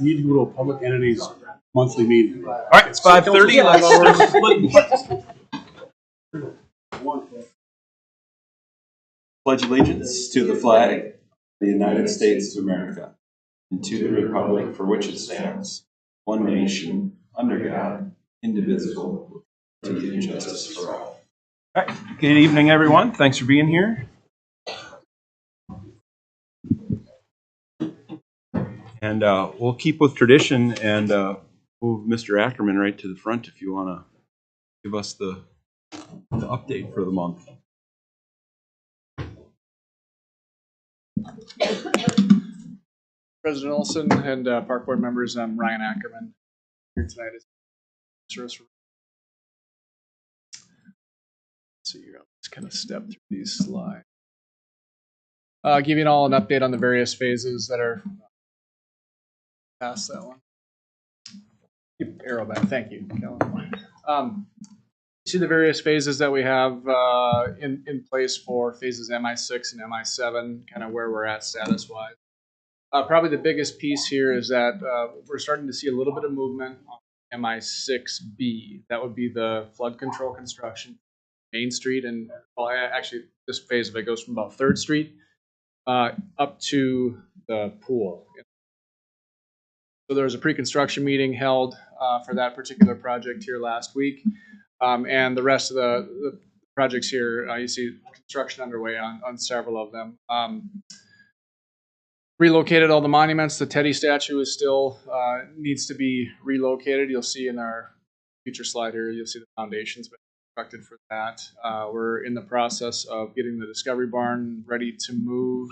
need to go to a public entity's monthly meeting. All right, it's 5:30. Let's start. Pledge allegiance to the flag of the United States of America and to the republic for which it stands, one nation, under God, indivisible, with liberty and justice for all. All right. Good evening, everyone. Thanks for being here. And we'll keep with tradition and move Mr. Ackerman right to the front if you want to give us the update for the month. President Olson and Park Board members, I'm Ryan Ackerman. Here tonight is service. Let's see here. I'll just kind of step through these slides. Giving all an update on the various phases that are past that one. Keep arrow back. Thank you, Kellen. See the various phases that we have in place for phases MI6 and MI7, kind of where we're at status-wise. Probably the biggest piece here is that we're starting to see a little bit of movement on MI6B. That would be the flood control construction, Main Street, and well, actually this phase of it goes from about 3rd Street up to the pool. So there was a pre-construction meeting held for that particular project here last week, and the rest of the projects here, you see construction underway on several of them. Relocated all the monuments. The Teddy statue is still needs to be relocated. You'll see in our future slide here, you'll see the foundations been constructed for that. We're in the process of getting the Discovery Barn ready to move.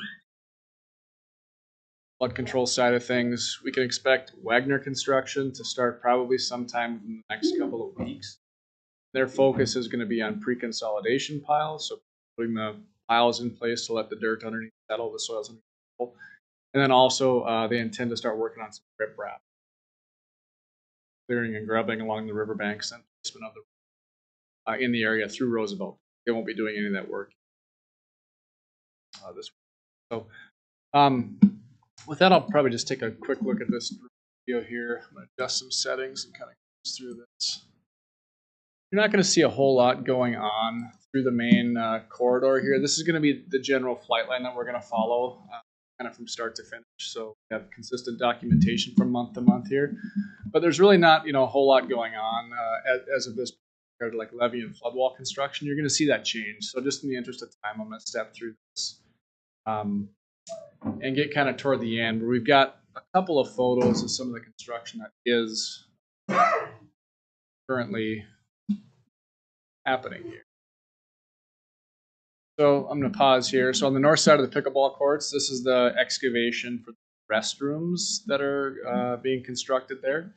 Flood control side of things, we can expect Wagner construction to start probably sometime in the next couple of weeks. Their focus is going to be on pre-consolidation piles, so putting the piles in place to let the dirt underneath settle, the soils underneath settle. And then also they intend to start working on some riprap, clearing and grubbing along the riverbanks and placement of the in the area through Roosevelt. They won't be doing any of that work this week. So with that, I'll probably just take a quick look at this video here. I'm going to adjust some settings and kind of go through this. You're not going to see a whole lot going on through the main corridor here. This is going to be the general flight line that we're going to follow. Kind of from start to finish, so we have consistent documentation from month to month here. But there's really not, a whole lot going on as of this compared to like levee and flood wall construction. You're going to see that change. So just in the interest of time, I'm going to step through this and get kind of toward the end where we've got a couple of photos of some of the construction that is currently happening here. So I'm going to pause here. So on the north side of the pickleball courts, this is the excavation for the restrooms that are being constructed there.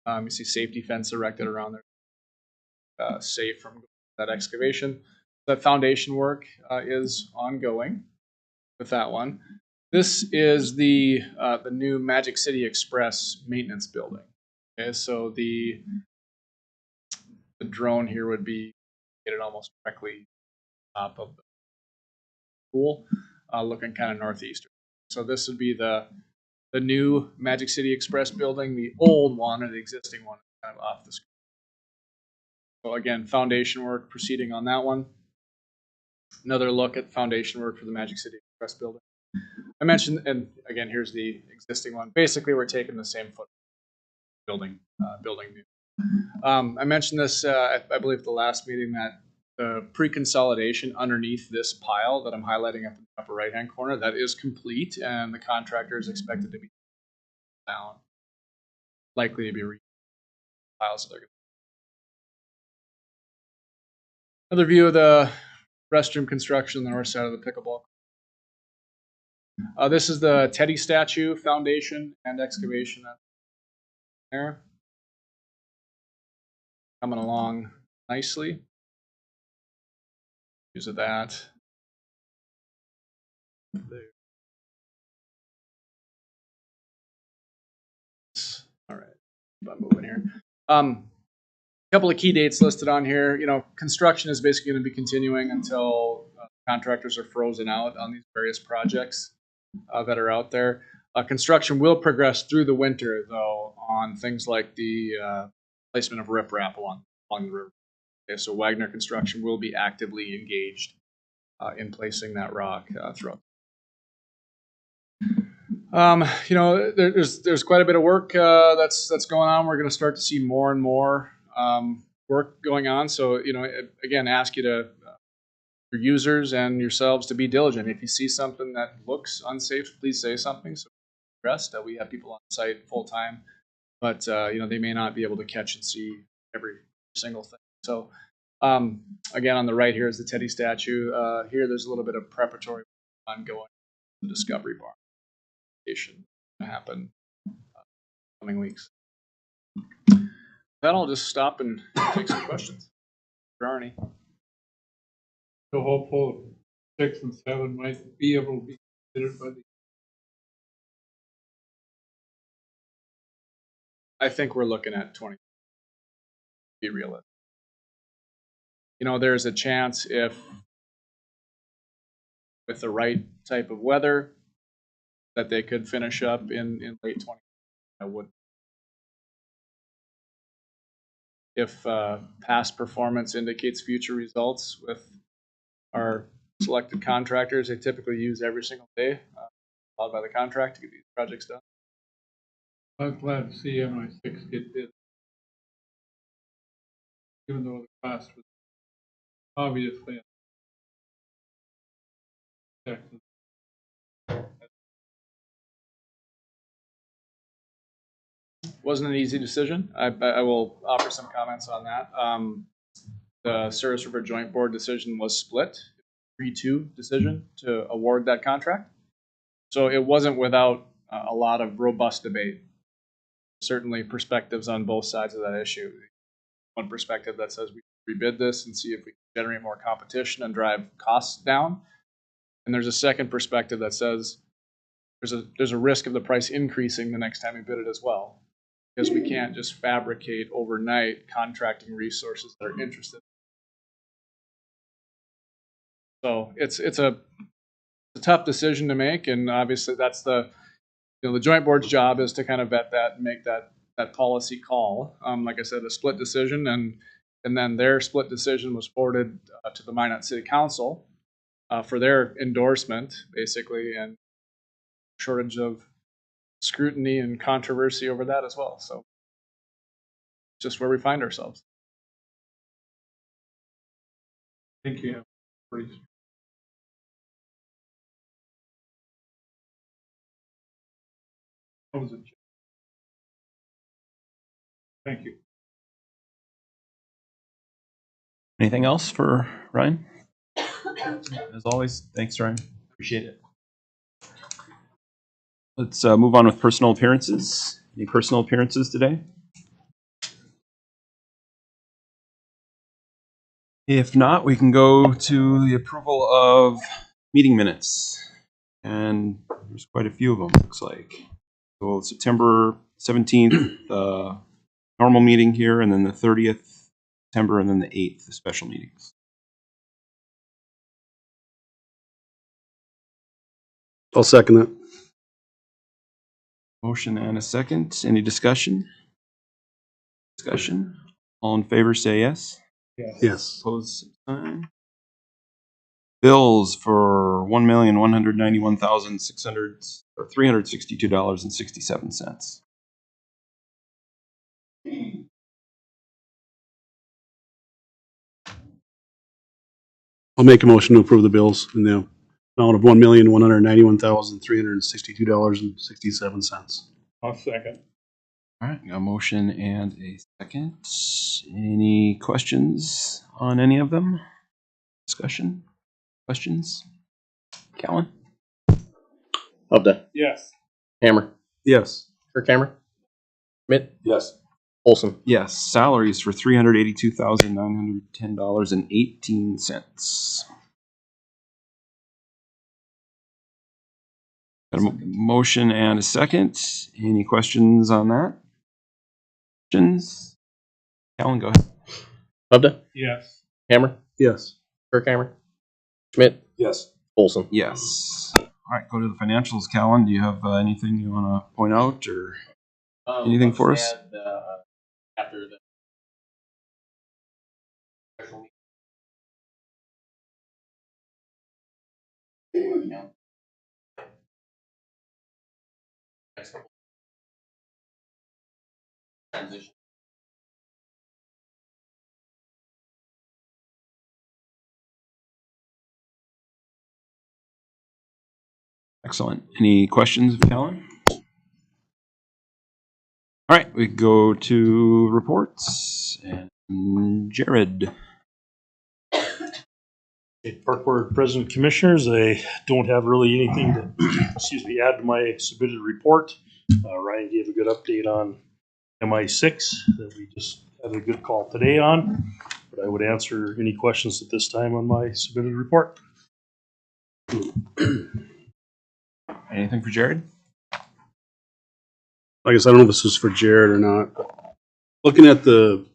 You see safety fence erected around there, safe from that excavation. That foundation work is ongoing with that one. This is the new Magic City Express maintenance building. Okay, so the drone here would be located almost directly top of the pool, looking kind of northeastern. So this would be the new Magic City Express building. The old one, or the existing one, is kind of off the screen. So again, foundation work proceeding on that one. Another look at foundation work for the Magic City Express building. I mentioned, and again, here's the existing one. Basically, we're taking the same foot building new. I mentioned this, I believe, at the last meeting, that the pre-consolidation underneath this pile that I'm highlighting up in the upper right-hand corner, that is complete, and the contractor is expected to be down, likely to be piles that they're going to. Another view of the restroom construction on the north side of the pickleball. This is the Teddy statue foundation and excavation there. Coming along nicely. Use of that. There. All right, keep on moving here. A couple of key dates listed on here. Construction is basically going to be continuing until contractors are frozen out on these various projects that are out there. Construction will progress through the winter, though, on things like the placement of riprap along the river. Okay, so Wagner Construction will be actively engaged in placing that rock throughout. There's quite a bit of work that's going on. We're going to start to see more and more work going on. So, again, ask you to your users and yourselves to be diligent. If you see something that looks unsafe, please say something. So, we have people on site full time, but they may not be able to catch and see every single thing. So, again, on the right here is the Teddy statue. Here, there's a little bit of preparatory ongoing the Discovery Bar to happen coming weeks. Then I'll just stop and take some questions. Arnie. So hopeful 6 and 7 might be able to be considered by the. I think we're looking at 20. Be realistic. There's a chance if with the right type of weather that they could finish up in late 20. I would. If past performance indicates future results with our selected contractors, they typically use every single day allowed by the contract to get these projects done. I'm glad to see MI6 get bid, even though the cost was obviously Texas. Wasn't an easy decision. I will offer some comments on that. The Service River Joint Board decision was split, 3-2 decision to award that contract. So it wasn't without a lot of robust debate. Certainly perspectives on both sides of that issue. One perspective that says we rebid this and see if we can generate more competition and drive costs down. And there's a second perspective that says there's a risk of the price increasing the next time we bid it as well. Because we can't just fabricate overnight contracting resources that are interested. So it's a tough decision to make, and obviously that's the joint board's job is to kind of vet that and make that policy call. Like I said, a split decision, and then their split decision was forwarded to the Minot City Council for their endorsement, basically, and shortage of scrutiny and controversy over that as well. So just where we find ourselves. I think you have pretty. That was a. Thank you. Anything else for Ryan? As always, thanks, Ryan. Appreciate it. Let's move on with personal appearances. Any personal appearances today? If not, we can go to the approval of meeting minutes. And there's quite a few of them, looks like. So September 17th, normal meeting here, and then the 30th September, and then the 8th, the special meetings. I'll second that. Motion and a second. Any discussion? Discussion? All in favor say yes. Yes. Opposed, sign. Bills for $1,191,362.67. I'll make a motion to approve the bills in the amount of $1,191,362.67. I'll second. All right, got a motion and a second. Any questions on any of them? Discussion? Questions? Callan? Hubda. Yes. Hammer. Yes. Kirkhammer. Schmidt. Yes. Olson. Yes. Salaries for $382,910.18. Got a motion and a second. Any questions on that? Questions? Callan, go ahead. Hubda. Yes. Hammer. Yes. Kirkhammer. Schmidt. Yes. Olson. Yes. right, go to the financials, Callan. Do you have anything you want to point out or anything for us? After the special meeting. Next couple. Transition. Excellent. Any questions of Callan? All right, we go to reports. And Jared. Park Board President Commissioners, I don't have really anything to, add to my submitted report. Ryan gave a good update on MI6 that we just had a good call today on, but I would answer any questions at this time on my submitted report. Anything for Jared? I guess I don't know if this is for Jared or not. But looking at the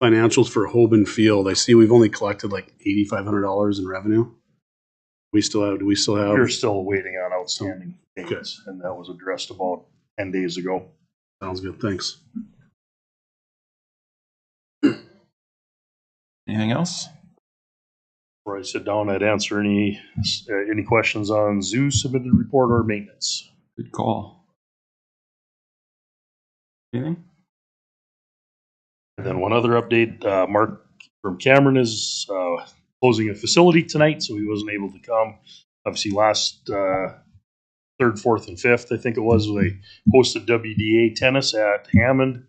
financials for Hoban Field, I see we've only collected like $8,500 in revenue. Do we still have? We're still waiting on outstanding payments, and that was addressed about 10 days ago. Sounds good. Thanks. Anything else? Before I sit down, I'd answer any questions on zoo submitted report or maintenance. Good call. Anything? And then one other update, Mark from Cameron is closing a facility tonight, so he wasn't able to come. Obviously, last 3rd, 4th, and 5th, I think it was, they hosted WDA tennis at Hammond.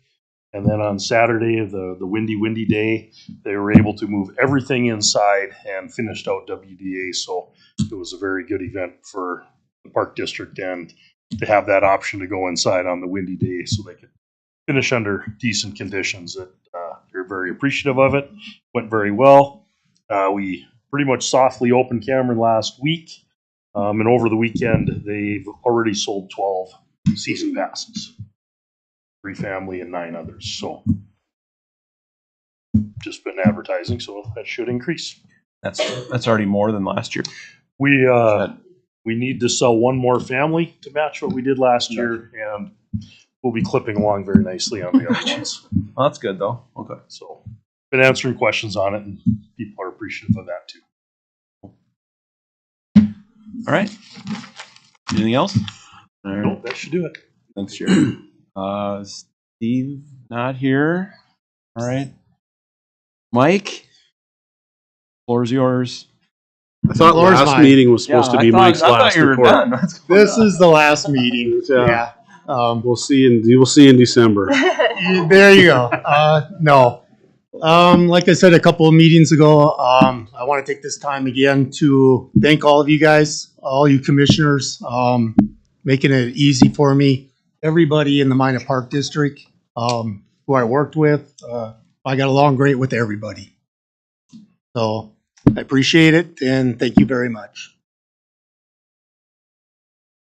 And then on Saturday, the windy day, they were able to move everything inside and finished out WDA. So it was a very good event for the Park District, and to have that option to go inside on the windy day so they could finish under decent conditions. That they're very appreciative of it. Went very well. We pretty much softly opened Cameron last week, and over the weekend they've already sold 12 season passes, 3 family and 9 others. So just been advertising, so that should increase. That's already more than last year. We need to sell 1 more family to match what we did last year, and we'll be clipping along very nicely on the other ones. Well, that's good though. Okay. So been answering questions on it, and people are appreciative of that too. All right. Anything else? All right. Nope, that should do it. Thanks, Jared. Steve, not here. All right. Mike, floor's yours. I thought Floor's last mine. meeting was supposed to be Mike's last report. This is the last meeting. Yeah. Yeah. We'll see in December. There you go. No. Like I said a couple of meetings ago, I want to take this time again to thank all of you guys, all you commissioners, making it easy for me. Everybody in the Minot Park District, who I worked with, I got along great with everybody. So I appreciate it, and thank you very much.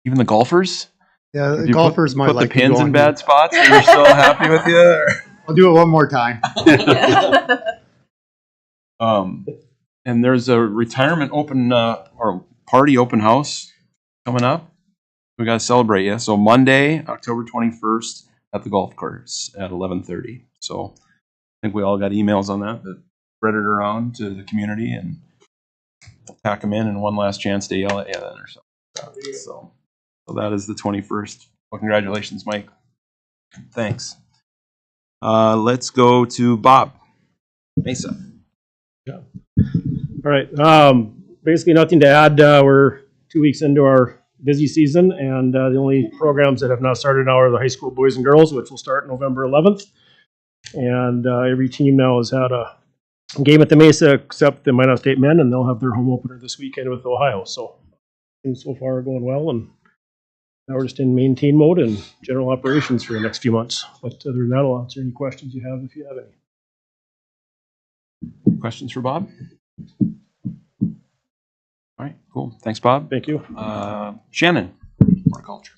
Even the golfers? Yeah, If the you golfers might put like the to pins go in on bad spots, and they're still happy with you. Or? I'll do it one more time. And there's a retirement open or party open house coming up. We got to celebrate you. So Monday, October 21st at the golf course at 11:30. So I think we all got emails on that spread it around to the community and pack them in and one last chance to yell at you then or something. So that is the 21st. Well, congratulations, Mike. Thanks. Let's go to Bob Mesa. All right. Basically nothing to add. We're 2 weeks into our busy season, and the only programs that have now started now are the high school boys and girls, which will start November 11th. And every team now has had a game at the Mesa except the Minot State men, and they'll have their home opener this weekend with Ohio. So things so far are going well, and now we're just in maintain mode and general operations for the next few months. But other than that, I'll answer any questions you have if you have any. Questions for Bob? All right, cool. Thanks, Bob. Thank you. Shannon, horticulture.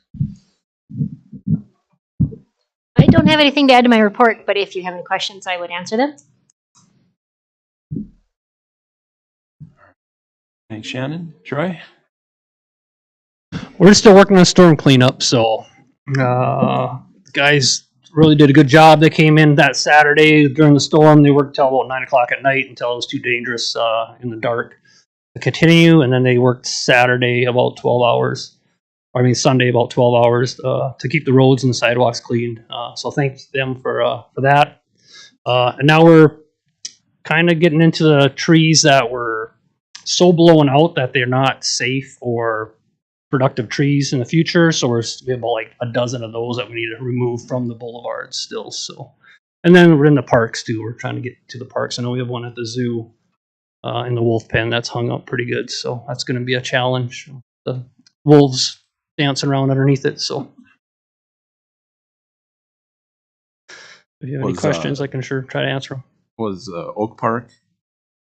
I don't have anything to add to my report, but if you have any questions, I would answer them. Thanks, Shannon. Troy? We're still working on storm cleanup, so guys really did a good job. They came in that Saturday during the storm. They worked till about 9 o'clock at night until it was too dangerous in the dark to continue, and then they worked Saturday about 12 hours. Sunday about 12 hours to keep the roads and the sidewalks cleaned. So thanks them for that. And now we're kind of getting into the trees that were so blown out that they're not safe or productive trees in the future. So we have about like a dozen of those that we need to remove from the boulevards still. So, and then we're in the parks too. We're trying to get to the parks. I know we have one at the zoo in the wolf pen that's hung up pretty good. So that's going to be a challenge. The wolves dancing around underneath it. So if you have any questions, I can sure try to answer them. Was Oak Park?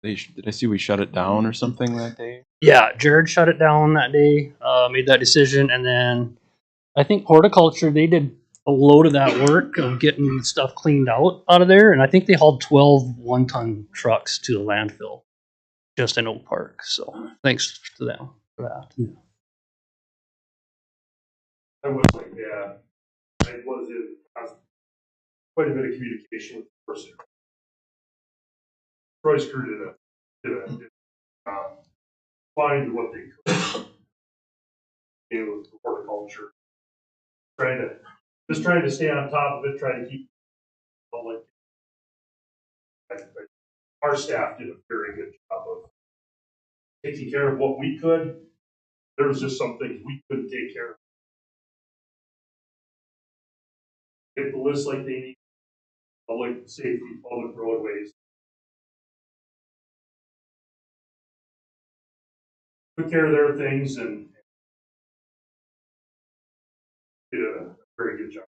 Did I see we shut it down or something that day? Yeah, Jared shut it down that day, made that decision, and then I think horticulture, they did a load of that work of getting stuff cleaned out of there, and I think they hauled 12 one-ton trucks to the landfill just in Oak Park. So thanks to them for that. I was like, yeah, I was in quite a bit of communication with the person. Troy's crew did find what they could do with horticulture. Trying to stay on top of it, trying to keep public. Our staff did a very good job of taking care of what we could. There was just some things we couldn't take care of. Get the list like they need. Public safety, public roadways. Took care of their things and did a very good job.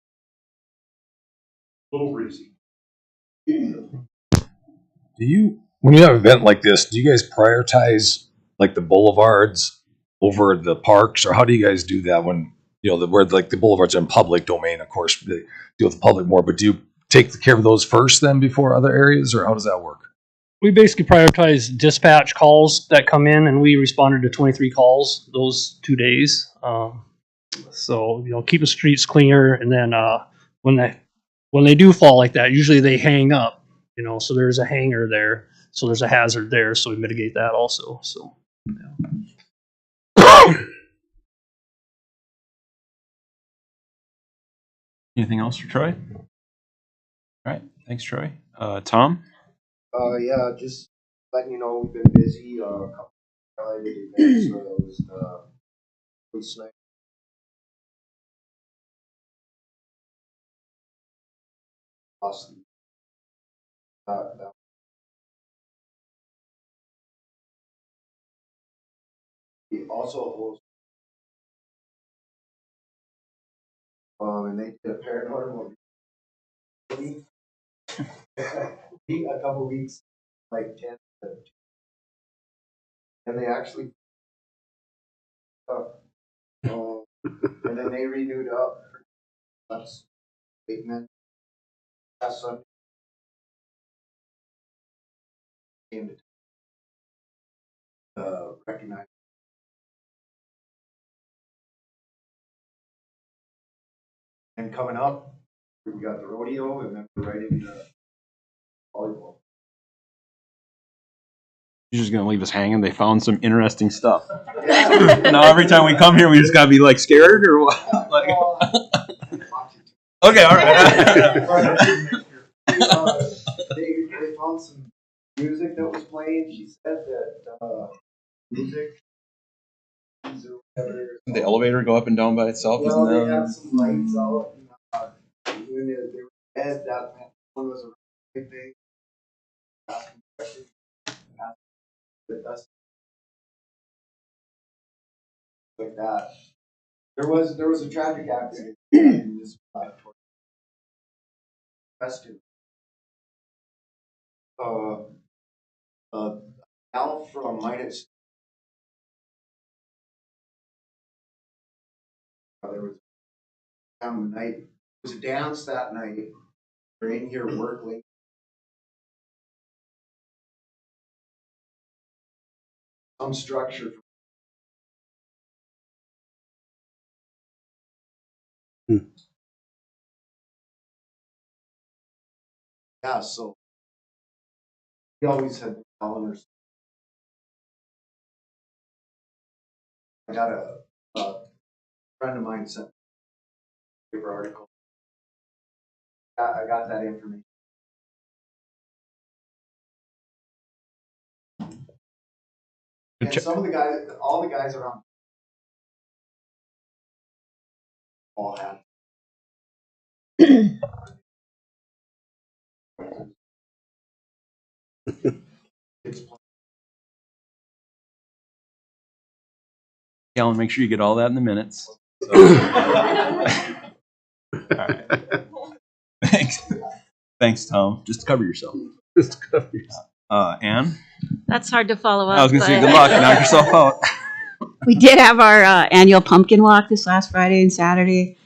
A little breezy. When you have an event like this, do you guys prioritize like the boulevards over the parks, or how do you guys do that when where like the boulevards are in public domain? Of course, they deal with the public more, but do you take care of those first then before other areas, or how does that work? We basically prioritize dispatch calls that come in, and we responded to 23 calls those 2 days. So keep the streets cleaner, and then when they do fall like that, usually they hang up. So there's a hanger there, so there's a hazard there, so we mitigate that also. So. Yeah. Anything else for Troy? All right, thanks, Troy. Tom? Yeah, just letting you know we've been busy. A couple of highlighted events, so that was police night. Awesome. We also host, and they did a paranormal a couple weeks, like 10, and they actually, and then they renewed up. That's big man. That's Sunday. Came to recognize. And coming up, we got the rodeo, and then we're right into volleyball. You're just gonna leave us hanging? They found some interesting stuff. Now every time we come here, we just gotta be like scared or what? Okay, all right. They found some music that was playing. She said that music. The elevator go up and down by itself? Well, they had some lights out. And, when they were dead, that one was a big thing. Like that. There was a traffic accident in this festival. Al from Minot. There was the night. There was a dance that night. We're in here working. Some structure Yeah, so we always had calendars. I got a friend of mine sent a paper article. I got that information. And some of the guys, all the guys around, all have. Alan, make sure you get all that in the minutes. So. All right. Thanks. Thanks, Tom. Just cover yourself. Just cover yourself. Anne? That's hard to follow up. I was going to say, good luck. Knock yourself out. We did have our annual pumpkin walk this last Friday and Saturday.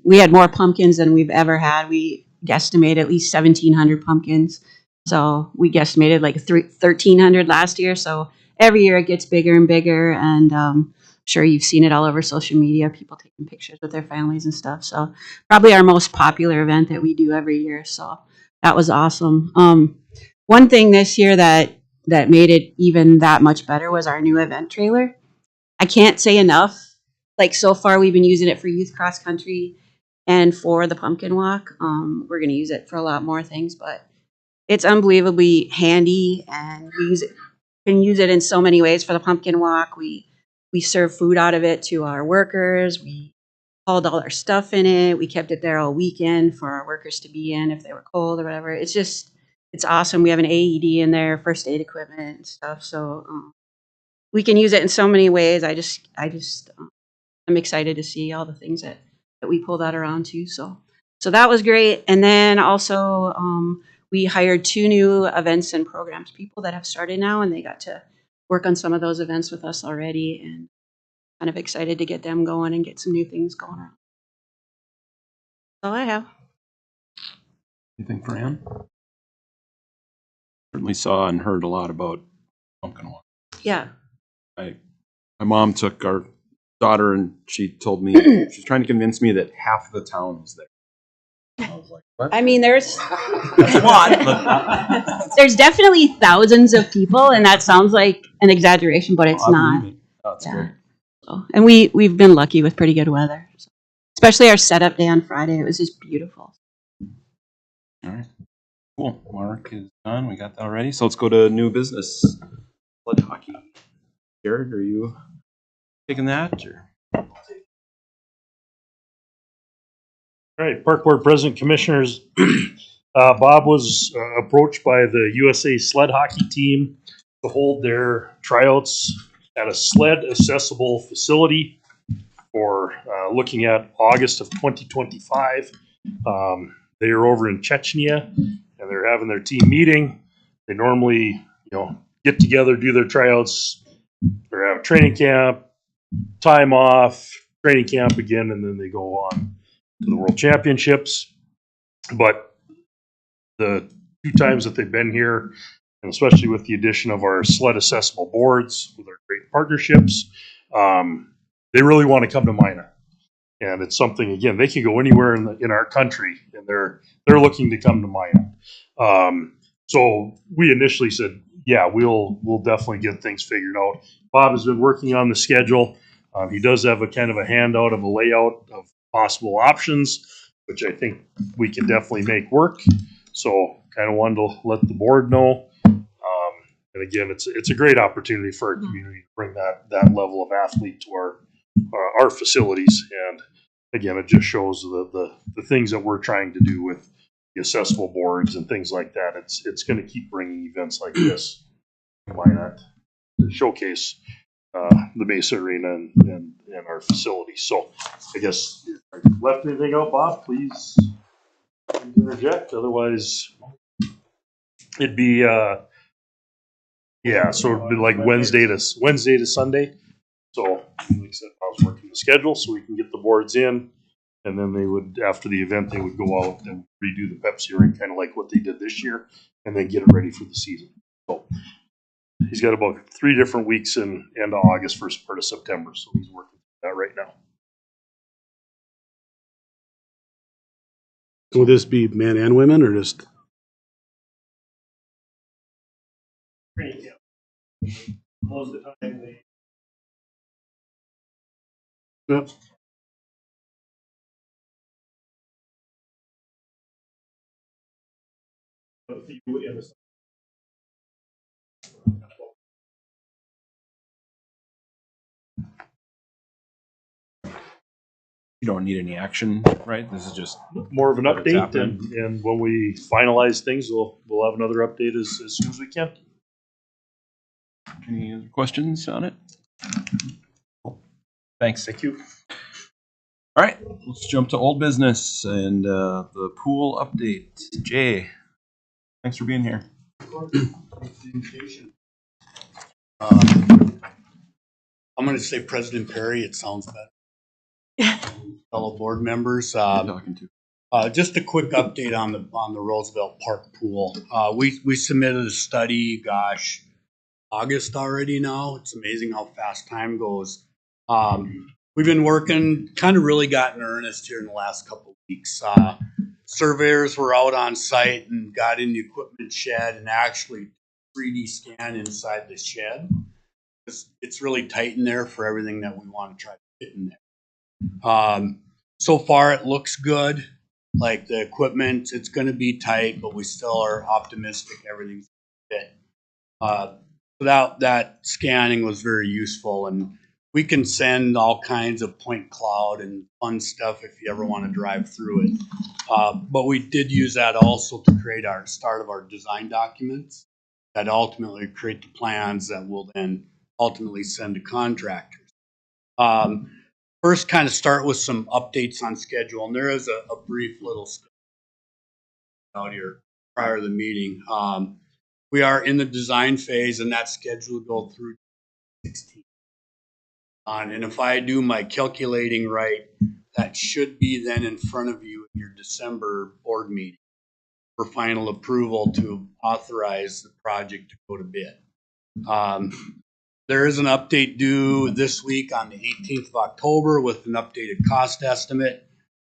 We had more pumpkins than we've ever had. We guesstimated at least 1,700 pumpkins. So we guesstimated like 1,300 last year. So every year it gets bigger and bigger. And I'm sure you've seen it all over social media, people taking pictures with their families and stuff. So probably our most popular event that we do every year. So that was awesome. One thing this year that made it even that much better was our new event trailer. I can't say enough. Like so far, we've been using it for youth cross country and for the pumpkin walk. We're going to use it for a lot more things, but it's unbelievably handy, and we can use it in so many ways. For the pumpkin walk, we serve food out of it to our workers. We hauled all our stuff in it. We kept it there all weekend for our workers to be in if they were cold or whatever. It's awesome. We have an AED in there, first aid equipment and stuff. So we can use it in so many ways. I'm excited to see all the things that we pulled that around too. So that was great. And then also we hired 2 new events and programs people that have started now, and they got to work on some of those events with us already, and kind of excited to get them going and get some new things going on. That's all I have. Anything for Ann? Certainly saw and heard a lot about pumpkin walk. Yeah. My mom took our daughter and she told me, she was trying to convince me that half the town was there. I was like, what? I mean, there's a lot. there's definitely thousands of people, and that sounds like an exaggeration, but it's not. That's great. So, and we've been lucky with pretty good weather, so. Especially our setup day on Friday. It was just beautiful. All right. Cool. Mark is done. We got that already. So let's go to new business. Blood hockey. Jared, are you taking that? Or? All right, Park Board President Commissioners, Bob was approached by the USA sled hockey team to hold their tryouts at a sled accessible facility for looking at August of 2025. They are over in Chechnya, and they're having their team meeting. They normally, get together, do their tryouts, or have a training camp, time off, training camp again, and then they go on to the World Championships. But the 2 times that they've been here, and especially with the addition of our sled accessible boards with our great partnerships, they really want to come to Minot. And it's something, again, they can go anywhere in our country, and they're looking to come to Minot. So we initially said, yeah, we'll definitely get things figured out. Bob has been working on the schedule. He does have a kind of a handout of a layout of possible options, which I think we can definitely make work. So kind of wanted to let the board know. And again, it's a great opportunity for our community to bring that level of athlete to our facilities. And again, it just shows the things that we're trying to do with the accessible boards and things like that. It's going to keep bringing events like this. Why not showcase the Mesa Arena and our facilities? So I guess if I left anything out, Bob, please interject. Otherwise, it'd be so it'd be like Wednesday to Sunday. So like I said, I was working the schedule so we can get the boards in, and then they would, after the event, they would go out and redo the Pepsi ring, kind of like what they did this year, and then get it ready for the season. So he's got about 3 different weeks in end of August, first part of September, so he's working that right now. Would this be men and women or just? Most of the time they. Yep. You don't need any action, right? This is just More of an But it's update, happening. and when we finalize things, we'll have another update as soon as we can. any other questions on it? Thanks. Thank you. All right, let's jump to old business and the pool update. Jay, thanks for being here. I'm going to say President Perry. It sounds better. Fellow board members, Talking to. just a quick update on the Roosevelt Park pool. We submitted a study. Gosh, August already now. It's amazing how fast time goes. We've been working, kind of really got in earnest here in the last couple of weeks. Surveyors were out on site and got in the equipment shed and actually 3D scan inside the shed. It's really tight in there for everything that we want to try to fit in there. So far, it looks good. Like the equipment, it's going to be tight, but we still are optimistic everything's going to fit. So that scanning was very useful, and we can send all kinds of point cloud and fun stuff if you ever want to drive through it. But we did use that also to create our start of our design documents that ultimately create the plans that we'll then ultimately send to contractors. First, kind of start with some updates on schedule, and there is a brief little out here prior to the meeting. We are in the design phase, and that's scheduled to go through 16. And if I do my calculating right, that should be then in front of you in your December board meeting for final approval to authorize the project to go to bid. There is an update due this week on the 18th of October with an updated cost estimate.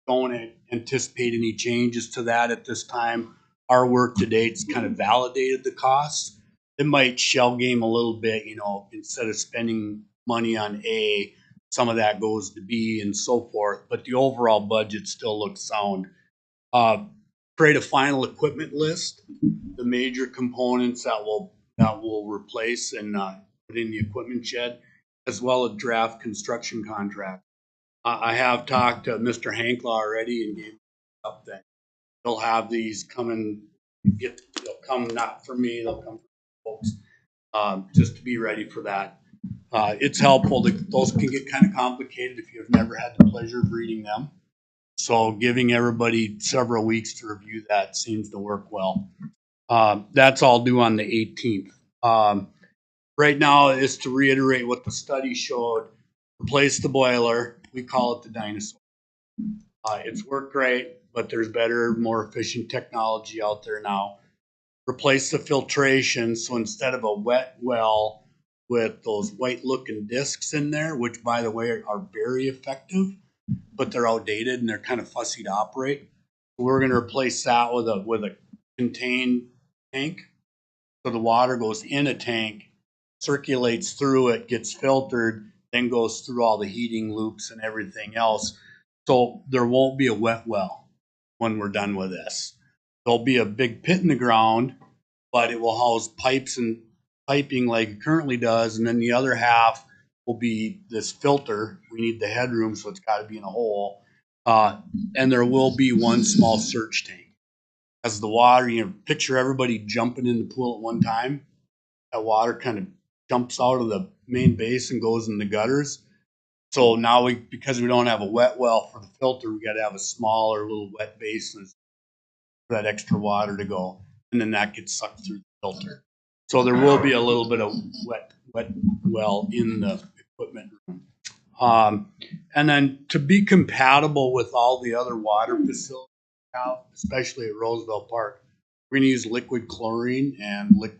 Don't anticipate any changes to that at this time. Our work to date's kind of validated the costs. It might shell game a little bit, instead of spending money on A, some of that goes to B and so forth, but the overall budget still looks sound. Create a final equipment list, the major components that will replace and put in the equipment shed, as well as draft construction contract. I have talked to Mr. Hankla already and gave up that they'll have these come and they'll come not for me, they'll come for folks, just to be ready for that. It's helpful. Those can get kind of complicated if you've never had the pleasure of reading them. So giving everybody several weeks to review that seems to work well. That's all due on the 18th. Right now is to reiterate what the study showed. Replace the boiler. We call it the dinosaur. It's worked great, but there's better, more efficient technology out there now. Replace the filtration. So instead of a wet well with those white looking discs in there, which by the way are very effective, but they're outdated and they're kind of fussy to operate. We're going to replace that with a contained tank. So the water goes in a tank, circulates through it, gets filtered, then goes through all the heating loops and everything else. So there won't be a wet well when we're done with this. There'll be a big pit in the ground, but it will house pipes and piping like it currently does. And then the other half will be this filter. We need the headroom, so it's got to be in a hole. And there will be one small surge tank. As the water, picture everybody jumping in the pool at one time. That water kind of jumps out of the main base and goes in the gutters. So now because we don't have a wet well for the filter, we got to have a smaller little wet basin for that extra water to go. And then that gets sucked through the filter. So there will be a little bit of wet well in the equipment room. And then to be compatible with all the other water facilities we have, especially at Roosevelt Park, we're going to use liquid chlorine and liquid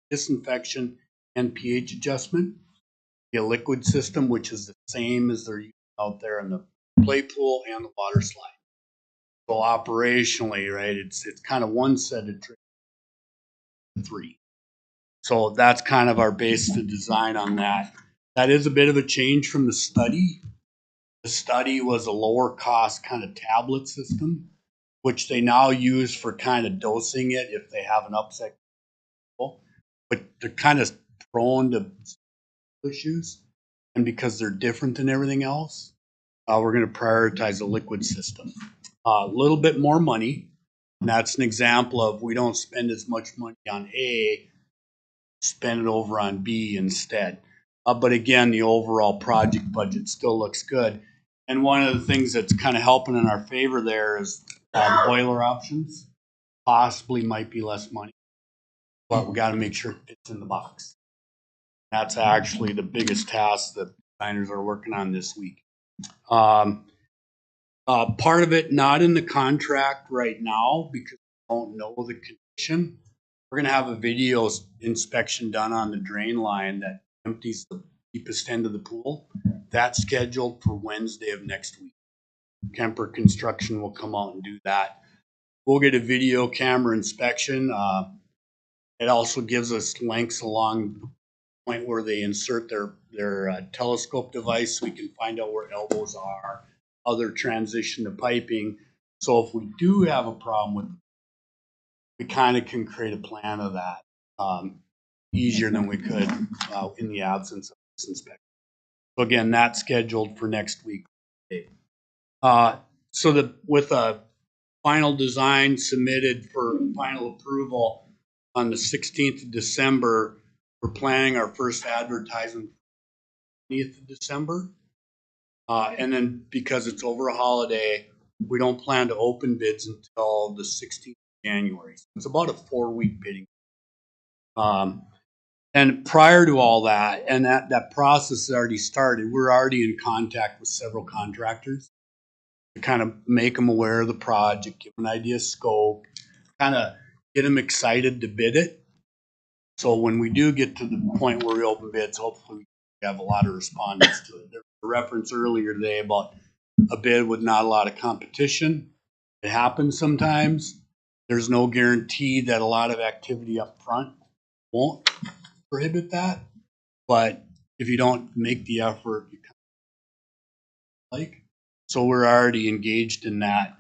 disinfection and pH adjustment. A liquid system, which is the same as they're using out there in the play pool and the water slide. So operationally, right, it's kind of one set of tricks, three. So that's kind of our base to design on that. That is a bit of a change from the study. The study was a lower cost kind of tablet system, which they now use for kind of dosing it if they have an upset. But they're kind of prone to issues. And because they're different than everything else, we're going to prioritize a liquid system. A little bit more money. And that's an example of we don't spend as much money on A, spend it over on B instead. But again, the overall project budget still looks good. And one of the things that's kind of helping in our favor there is boiler options. Possibly might be less money, but we got to make sure it fits in the box. That's actually the biggest task that designers are working on this week. Part of it not in the contract right now because we don't know the condition. We're going to have a video inspection done on the drain line that empties the deepest end of the pool. That's scheduled for Wednesday of next week. Kemper Construction will come out and do that. We'll get a video camera inspection. It also gives us lengths along the point where they insert their telescope device so we can find out where elbows are, other transition to piping. So if we do have a problem with it, we kind of can create a plan of that easier than we could in the absence of this inspection. So again, that's scheduled for next week. So with a final design submitted for final approval on the 16th of December, we're planning our first advertisement 20th of December. And then because it's over a holiday, we don't plan to open bids until the 16th of January. So it's about a 4-week bidding. And prior to all that, and that process has already started, we're already in contact with several contractors to kind of make them aware of the project, give them an idea of scope, kind of get them excited to bid it. So when we do get to the point where we open bids, hopefully we have a lot of respondents to it. There was a reference earlier today about a bid with not a lot of competition. It happens sometimes. There's no guarantee that a lot of activity up front won't prohibit that. But if you don't make the effort, you kind of like. So we're already engaged in that.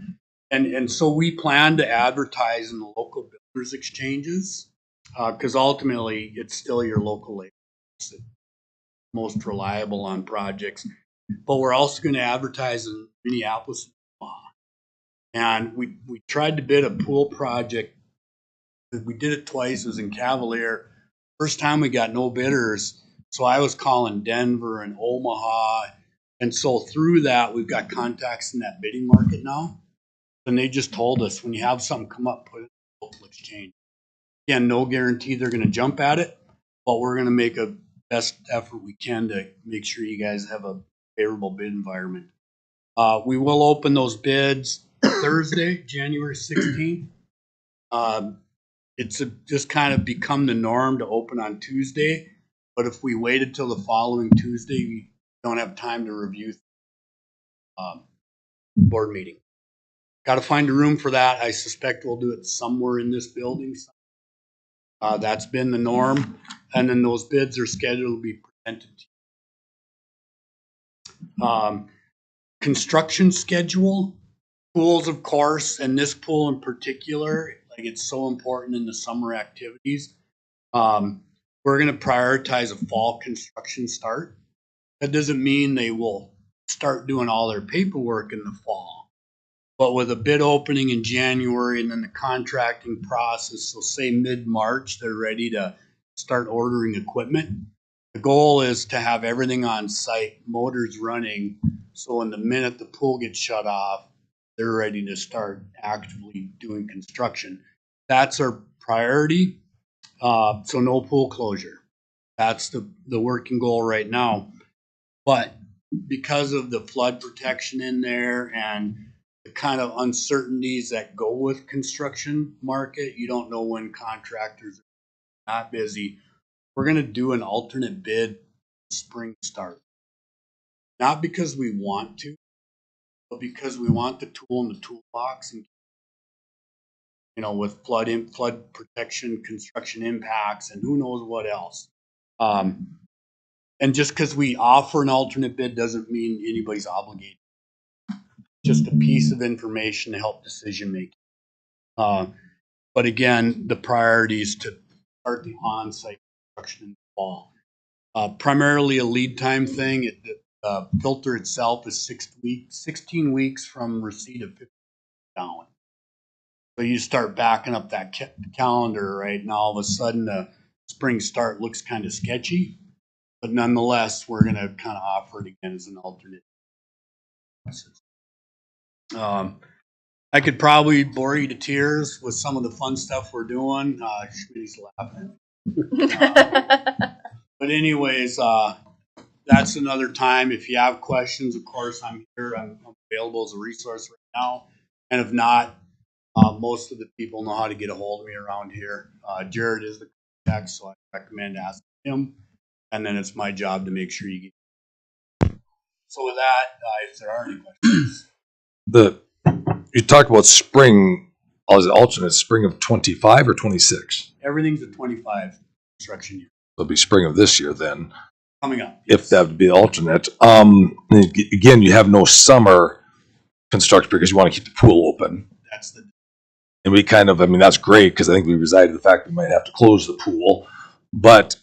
And so we plan to advertise in the local builders exchanges because ultimately it's still your local labor that's most reliable on projects. But we're also going to advertise in Minneapolis. And we tried to bid a pool project. We did it twice. It was in Cavalier. First time we got no bidders. So I was calling Denver and Omaha. And so through that, we've got contacts in that bidding market now. And they just told us when you have something come up, put it in the local exchange. Again, no guarantee they're going to jump at it, but we're going to make a best effort we can to make sure you guys have a favorable bid environment. We will open those bids Thursday, January 16th. It's just kind of become the norm to open on Tuesday, but if we waited till the following Tuesday, we don't have time to review board meeting. Got to find a room for that. I suspect we'll do it somewhere in this building. That's been the norm, and then those bids are scheduled to be presented to you. Construction schedule, pools, of course, and this pool in particular, like it's so important in the summer activities. We're going to prioritize a fall construction start. That doesn't mean they will start doing all their paperwork in the fall, but with a bid opening in January and then the contracting process, so say mid-March, they're ready to start ordering equipment. The goal is to have everything on site, motors running, so in the minute the pool gets shut off, they're ready to start actively doing construction. That's our priority. So no pool closure. That's the working goal right now. But because of the flood protection in there and the kind of uncertainties that go with construction market, you don't know when contractors are not busy. We're going to do an alternate bid spring start. Not because we want to, but because we want the tool in the toolbox, and with flood protection, construction impacts, and who knows what else. And just because we offer an alternate bid doesn't mean anybody's obligated. Just a piece of information to help decision making. But again, the priority is to start the on-site construction in the fall. Primarily a lead time thing. The filter itself is 16 weeks from receipt of 50 down. So you start backing up that calendar, right? And all of a sudden the spring start looks kind of sketchy, but nonetheless, we're going to kind of offer it again as an alternate. I could probably bore you to tears with some of the fun stuff we're doing. Schmitty's laughing. But anyways, that's another time. If you have questions, of course, I'm here. I'm available as a resource right now. And if not, most of the people know how to get a hold of me around here. Jared is the contact, so I recommend asking him. And then it's my job to make sure you get. So with that, if there are any questions. You talked about spring, as an alternate, spring of 25 or 26? Everything's a 25 construction year. It'll be spring of this year then. Coming up. If that would be the alternate. Again, you have no summer construction because you want to keep the pool open. That's the. And we kind of, that's great because I think we reside in the fact we might have to close the pool. But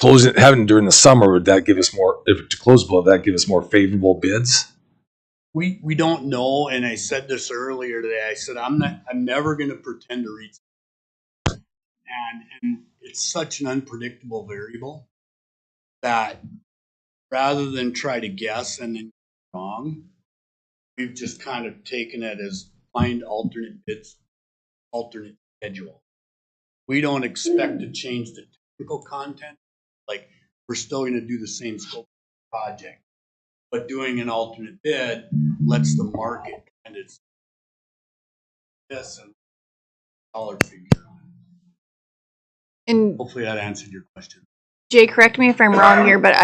having it during the summer, would that give us more, if to close the pool, would that give us more favorable bids? We don't know, and I said this earlier today. I said I'm never going to pretend to read, and it's such an unpredictable variable that rather than try to guess and then get wrong, we've just kind of taken it as find alternate bids, alternate schedule. We don't expect to change the technical content. Like we're still going to do the same scope of the project. But doing an alternate bid lets the market kind of this and dollar figure on it. And hopefully that answered your question. Jay, correct me if I'm wrong here, but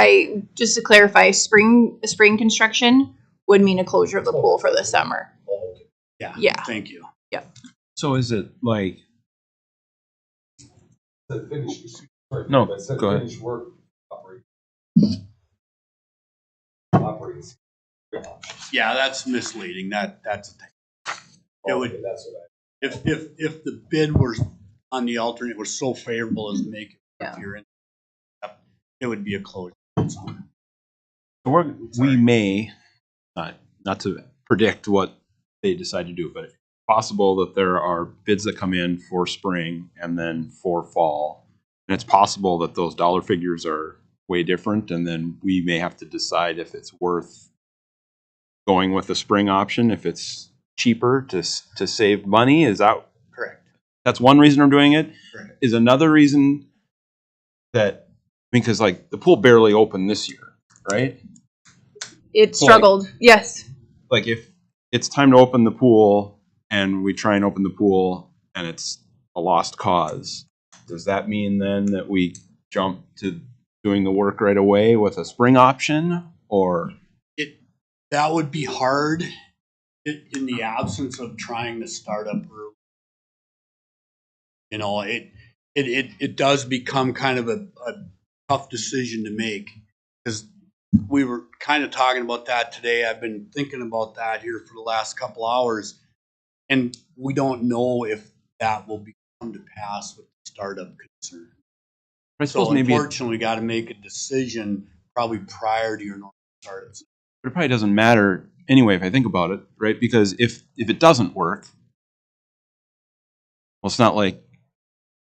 just to clarify, spring construction would mean a closure of the pool for the summer. Yeah. Yeah. Thank you. Yeah. So is it like? No, go ahead. Yeah, that's misleading. That's a thing. It would, if the bid was on the alternate was so favorable as to make it if you're in, it would be a closure. We may not to predict what they decide to do, but it's possible that there are bids that come in for spring and then for fall, and it's possible that those dollar figures are way different, and then we may have to decide if it's worth going with the spring option, if it's cheaper to save money. Is that correct? That's one reason I'm doing it. Correct. Is another reason that because like the pool barely opened this year, right? It struggled. Yes. Like if it's time to open the pool and we try and open the pool and it's a lost cause, does that mean then that we jump to doing the work right away with a spring option, or? That would be hard in the absence of trying to start up early. It does become kind of a tough decision to make because we were kind of talking about that today. I've been thinking about that here for the last couple hours, and we don't know if that will come to pass with the startup concern. I suppose so maybe unfortunately, we got to make a decision probably prior to your normal startup. But it probably doesn't matter anyway if I think about it, right? Because if it doesn't work, well, it's not like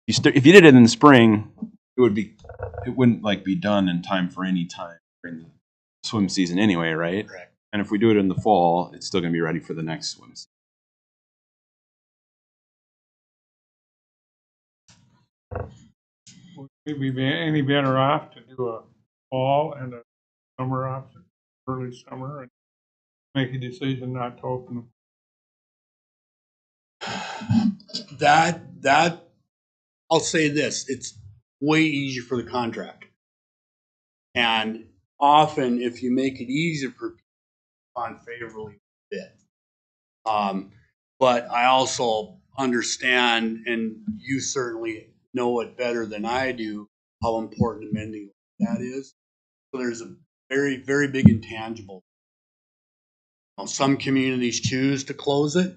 if you did it in the spring, it wouldn't like be done in time for any time during the swim season anyway, right? Correct. And if we do it in the fall, it's still going to be ready for the next swim season. Would we be any better off to do a fall and a summer option, early summer, and make a decision not to open them? That I'll say this: it's way easier for the contractor, and often if you make it easier for people, respond favorably with it. But I also understand, and you certainly know it better than I do, how important amending that is. So there's a very, very big intangible. Now, some communities choose to close it,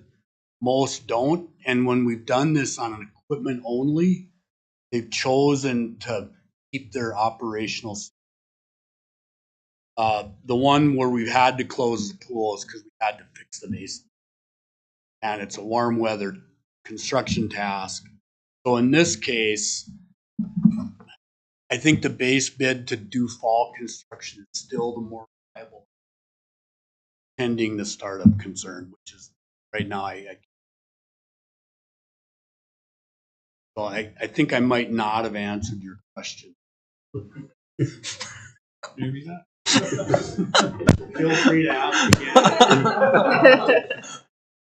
most don't. And when we've done this on an equipment only, they've chosen to keep their operational. The one where we've had to close the pool is because we had to fix the basement. And it's a warm weather construction task. So in this case, I think the base bid to do fall construction is still the more viable, pending the startup concern, which is right now so I think I might not have answered your question. Maybe not. Feel free to ask again.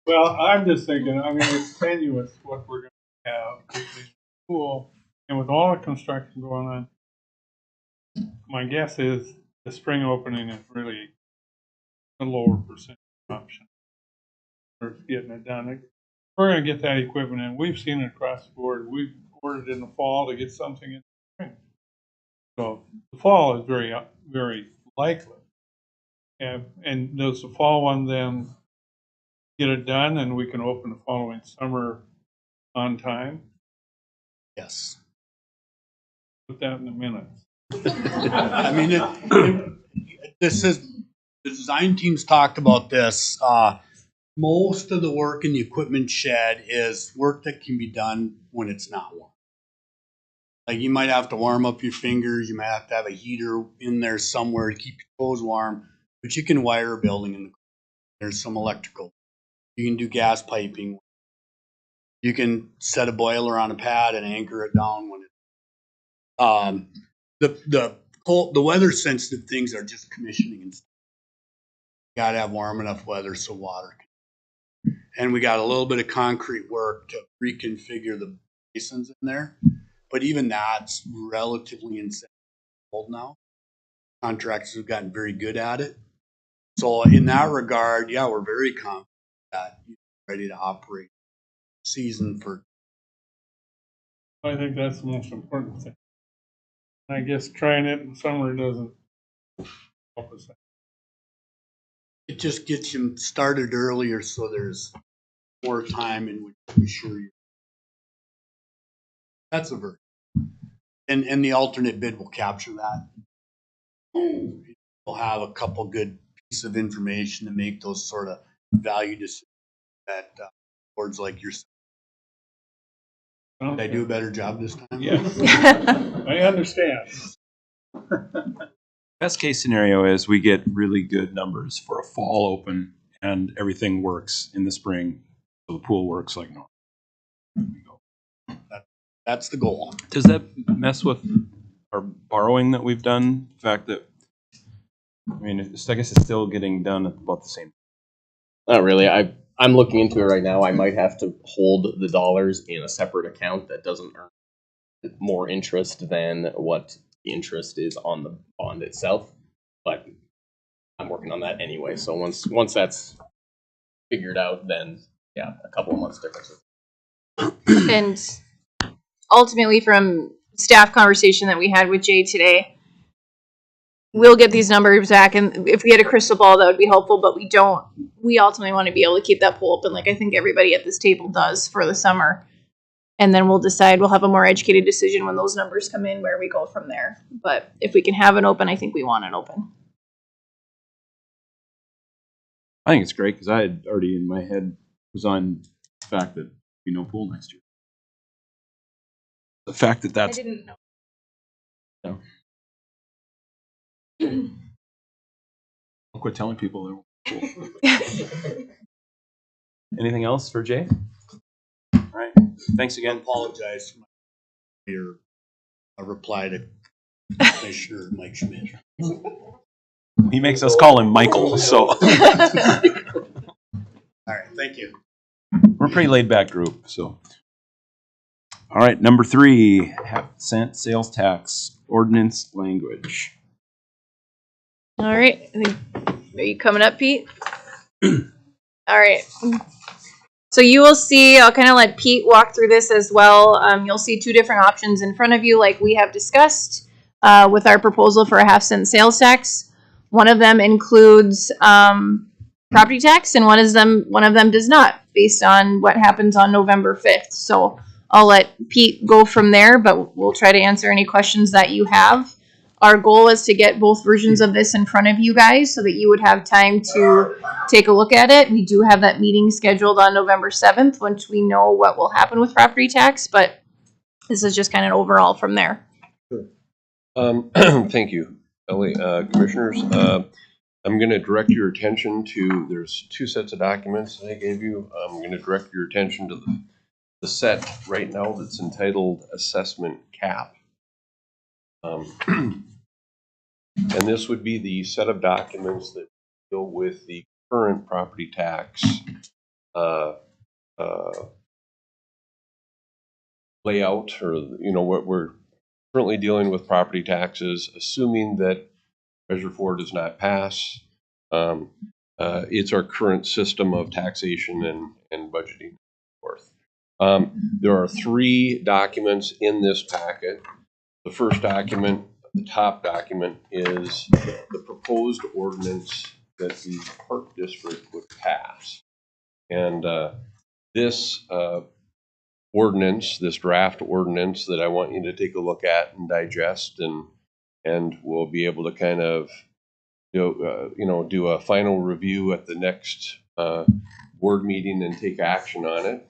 Well, I'm just thinking, I mean, it's tenuous what we're gonna have with this pool, and with all the construction going on, my guess is the spring opening is really a lower percent option for getting it done. We're gonna get that equipment in. We've seen it across the board. We've ordered in the fall to get something in the spring. So the fall is very, very likely. And does the fall one then get it done and we can open the following summer on time? Yes. Put that in the minutes. I mean, this is, the design team's talked about this. Most of the work in the equipment shed is work that can be done when it's not warm. Like you might have to warm up your fingers, you might have to have a heater in there somewhere to keep your toes warm, but you can wire a building in the, there's some electrical. You can do gas piping. You can set a boiler on a pad and anchor it down when it, the weather sensitive things are just commissioning and stuff. You gotta have warm enough weather so water can. And we got a little bit of concrete work to reconfigure the basins in there. But even that's relatively old now. Contractors have gotten very good at it. So in that regard, yeah, we're very confident that you're ready to operate season for. I think that's the most important thing. I guess trying it in summer doesn't help us. It just gets you started earlier so there's more time in which to assure you. That's a version. And the alternate bid will capture that. We'll have a couple good pieces of information to make those sort of value decisions that boards like yourself. Did I do a better job this time? Yes. I understand. Best case scenario is we get really good numbers for a fall open and everything works in the spring. So the pool works like normal. That's the goal. Does that mess with our borrowing that we've done? The fact that, I mean, I guess it's still getting done at about the same. Not really. I'm looking into it right now. I might have to hold the dollars in a separate account that doesn't earn more interest than what the interest is on the bond itself. But I'm working on that anyway. So once that's figured out, then yeah, a couple of months difference. And ultimately, from staff conversation that we had with Jay today, we'll get these numbers back, and if we had a crystal ball, that would be helpful, but we don't. We ultimately want to be able to keep that pool open, like I think everybody at this table does, for the summer. And then we'll decide, we'll have a more educated decision when those numbers come in, where we go from there. But if we can have it open, I think we want it open. I think it's great because I had already in my head was on the fact that there'd be no pool next year. The fact that that's. I didn't know. No. I'll quit telling people there won't be pool. Anything else for Jay? All right. Thanks again. I apologize for your reply to Commissioner Mike Schmidt. He makes us call him Michael, so. All right, thank you. We're a pretty laid back group, so. All right, number 3, half cent sales tax ordinance language. All right. Are you coming up, Pete? All right. So you will see, I'll kind of let Pete walk through this as well. You'll see two different options in front of you, like we have discussed with our proposal for a 0.5-cent sales tax. One of them includes property tax, and one of them does not, based on what happens on November 5th. So I'll let Pete go from there, but we'll try to answer any questions that you have. Our goal is to get both versions of this in front of you guys so that you would have time to take a look at it. We do have that meeting scheduled on November 7th, once we know what will happen with property tax, but this is just kind of overall from there. Thank you, Ellie. Commissioners, I'm going to direct your attention to, there's two sets of documents that I gave you. I'm going to direct your attention to the set right now that's entitled Assessment Cap. And this would be the set of documents that deal with the current property tax layout, or what we're currently dealing with property taxes, assuming that Measure 4 does not pass. It's our current system of taxation and budgeting. There are three documents in this packet. The first document, the top document, is the proposed ordinance that the Park District would pass. And this ordinance, this draft ordinance that I want you to take a look at and digest, and we'll be able to kind of do a final review at the next board meeting and take action on it,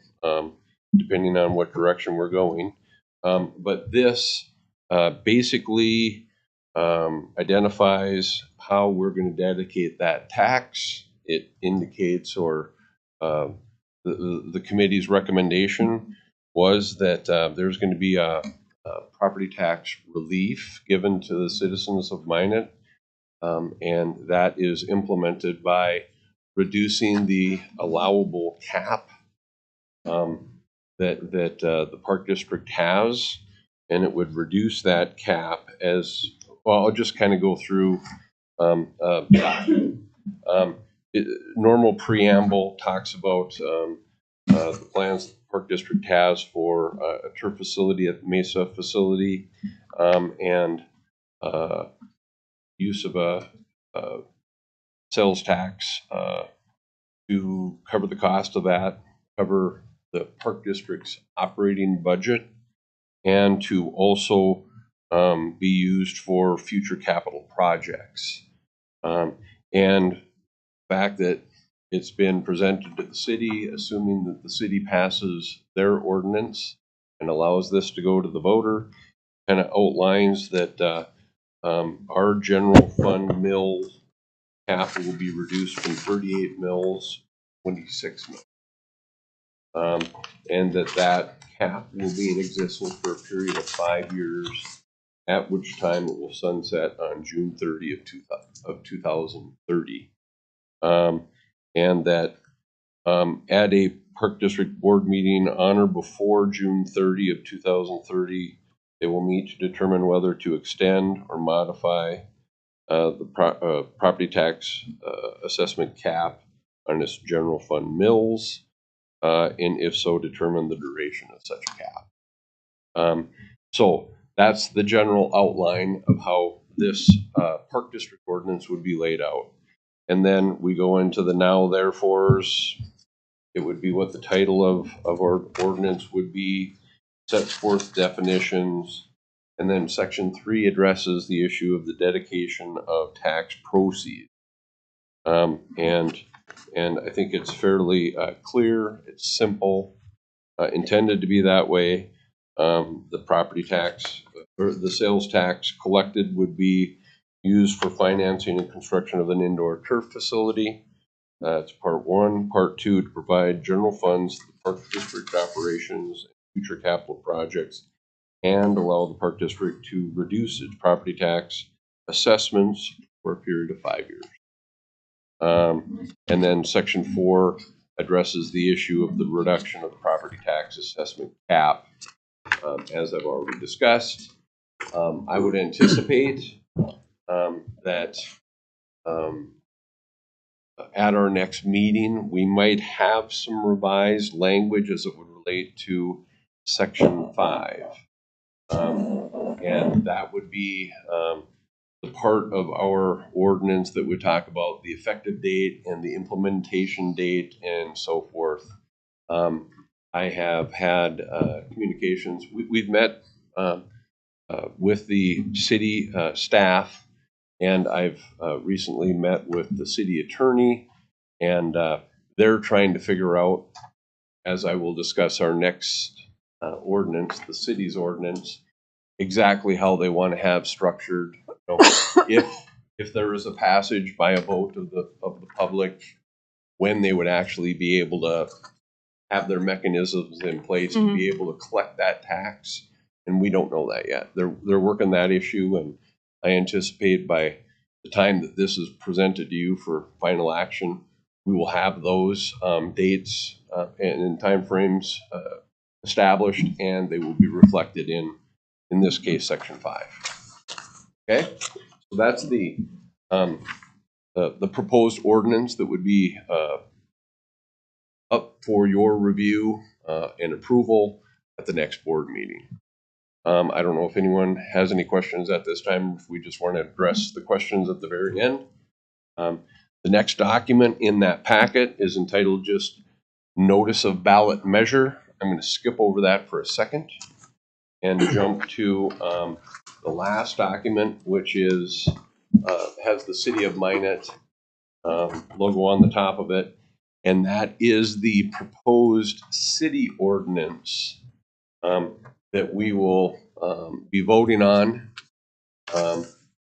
depending on what direction we're going. But this basically identifies how we're going to dedicate that tax. It indicates, or the committee's recommendation was that there's going to be a property tax relief given to the citizens of Minot, and that is implemented by reducing the allowable cap that the Park District has, and it would reduce that cap as well. I'll just kind of go through. Normal preamble talks about the plans the Park District has for a turf facility at the Mesa facility, and use of a sales tax to cover the cost of that, cover the Park District's operating budget, and to also be used for future capital projects. And the fact that it's been presented to the city, assuming that the city passes their ordinance and allows this to go to the voter, kind of outlines that our general fund mill cap will be reduced from 38 mills to 26 mills. And that cap will be in existence for a period of 5 years, at which time it will sunset on June 30 of 2030. And that at a Park District Board meeting on or before June 30 of 2030, they will meet to determine whether to extend or modify the property tax assessment cap on its general fund mills, and if so, determine the duration of such a cap. So that's the general outline of how this Park District ordinance would be laid out. And then we go into the now therefores. It would be what the title of our ordinance would be, sets forth definitions, and then section 3 addresses the issue of the dedication of tax proceeds. And I think it's fairly clear, it's simple, intended to be that way. The property tax, or the sales tax collected, would be used for financing and construction of an indoor turf facility. That's part 1. Part 2, to provide general funds to the Park District operations and future capital projects, and allow the Park District to reduce its property tax assessments for a period of 5 years. And then section 4 addresses the issue of the reduction of the property tax assessment cap, as I've already discussed. I would anticipate that at our next meeting, we might have some revised language as it would relate to Section 5. And that would be the part of our ordinance that would talk about the effective date and the implementation date and so forth. I have had communications. We've met with the city staff, and I've recently met with the city attorney, and they're trying to figure out, as I will discuss our next ordinance, the city's ordinance, exactly how they want to have structured. You know, if there is a passage by a vote of the public, when they would actually be able to have their mechanisms in place to be able to collect that tax, and we don't know that yet. They're working that issue, and I anticipate by the time that this is presented to you for final action, we will have those dates and timeframes established, and they will be reflected in this case, Section 5. Okay, so that's the proposed ordinance that would be up for your review and approval at the next board meeting. I don't know if anyone has any questions at this time, if we just want to address the questions at the very end. The next document in that packet is entitled just Notice of Ballot Measure. I'm going to skip over that for a second and jump to the last document, which is has the City of Minot logo on the top of it, and that is the proposed city ordinance that we will be voting on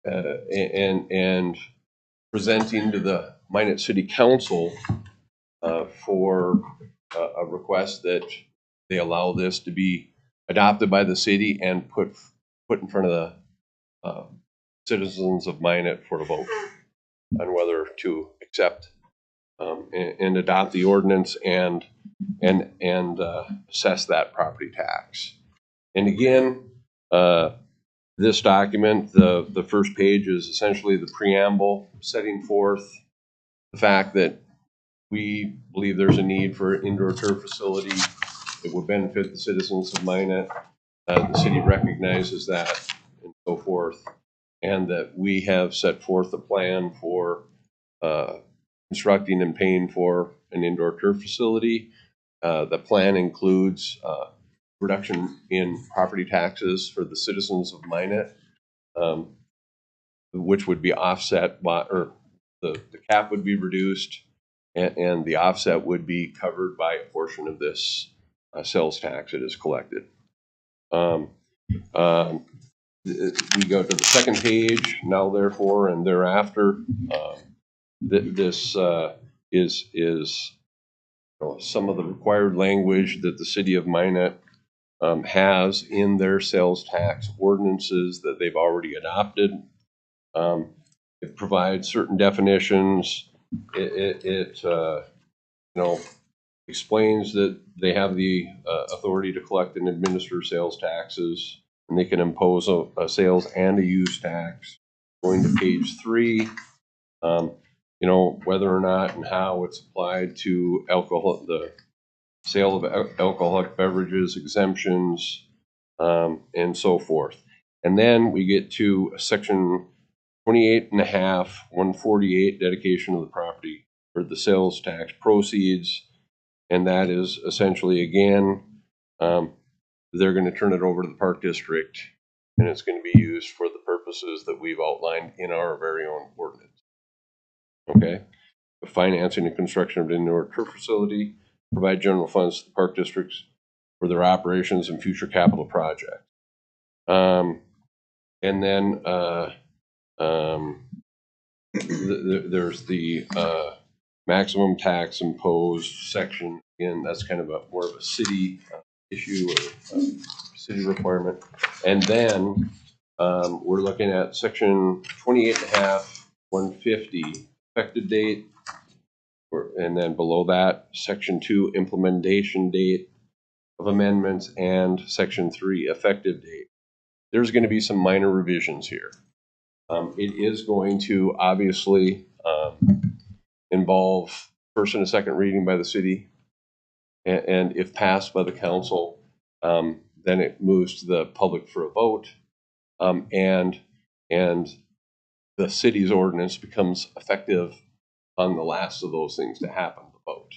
and presenting to the Minot City Council for a request that they allow this to be adopted by the city and put in front of the citizens of Minot for a vote on whether to accept and adopt the ordinance and assess that property tax. And again, this document, the first page is essentially the preamble setting forth the fact that we believe there's a need for an indoor turf facility that would benefit the citizens of Minot. The city recognizes that and so forth, and that we have set forth a plan for constructing and paying for an indoor turf facility. The plan includes reduction in property taxes for the citizens of Minot, which would be offset by, or the cap would be reduced, and the offset would be covered by a portion of this sales tax that is collected. We go to the second page, now therefore and thereafter. This is some of the required language that the city of Minot has in their sales tax ordinances that they've already adopted. It provides certain definitions. It explains that they have the authority to collect and administer sales taxes, and they can impose a sales and a use tax. Going to page 3, whether or not and how it's applied to alcohol, the sale of alcoholic beverages, exemptions, and so forth. And then we get to section 28.5, 148, dedication of the property for the sales tax proceeds. And that is essentially, again, they're going to turn it over to the park district, and it's going to be used for the purposes that we've outlined in our very own ordinance. Okay, the financing and construction of an indoor turf facility, provide general funds to the park districts for their operations and future capital projects. And then there's the maximum tax imposed section. Again, that's kind of more of a city issue or city requirement. And then we're looking at section 28.5, 150, effective date. And then below that, section 2, implementation date of amendments, and section 3, effective date. There's going to be some minor revisions here. It is going to obviously involve first and a second reading by the city, and if passed by the council, then it moves to the public for a vote, and the city's ordinance becomes effective on the last of those things to happen, the vote.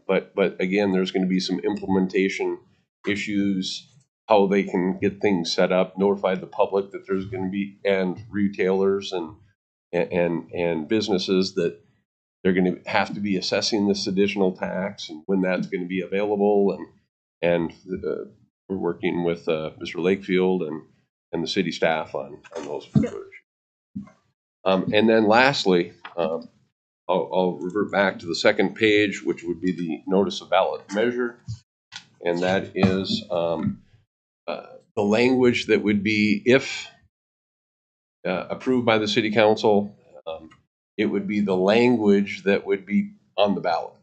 But again, there's going to be some implementation issues, how they can get things set up, notify the public that there's going to be, and retailers and businesses that they're going to have to be assessing this additional tax and when that's going to be available. And we're working with Mr. Lakefield and the city staff on those particular issues. And then lastly, I'll revert back to the second page, which would be the notice of ballot measure. And that is the language that would be, if approved by the city council, it would be the language that would be on the ballot.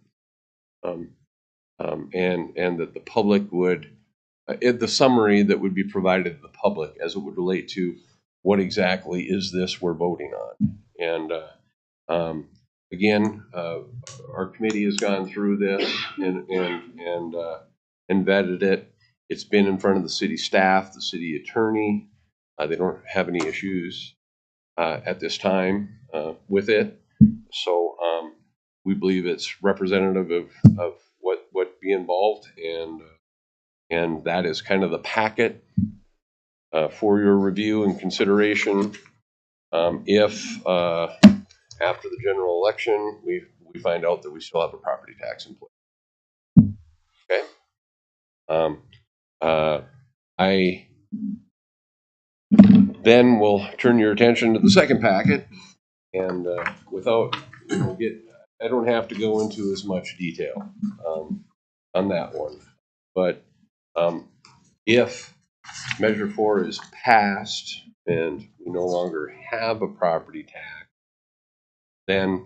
And that the public would, the summary that would be provided to the public as it would relate to what exactly is this we're voting on. And again, our committee has gone through this and vetted it. It's been in front of the city staff, the city attorney. They don't have any issues at this time with it. So we believe it's representative of what be involved, and that is kind of the packet for your review and consideration. If after the general election we find out that we still have a property tax in place, okay. I then will turn your attention to the second packet, and without I don't have to go into as much detail on that one, but if Measure 4 is passed and we no longer have a property tax, then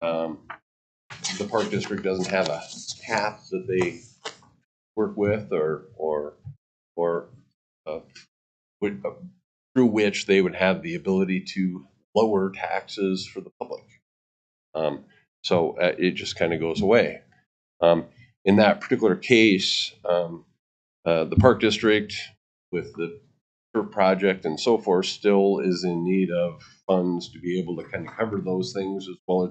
the Park District doesn't have a cap that they work with or through which they would have the ability to lower taxes for the public. So it just kind of goes away. In that particular case, the Park District with the turf project and so forth still is in need of funds to be able to kind of cover those things as well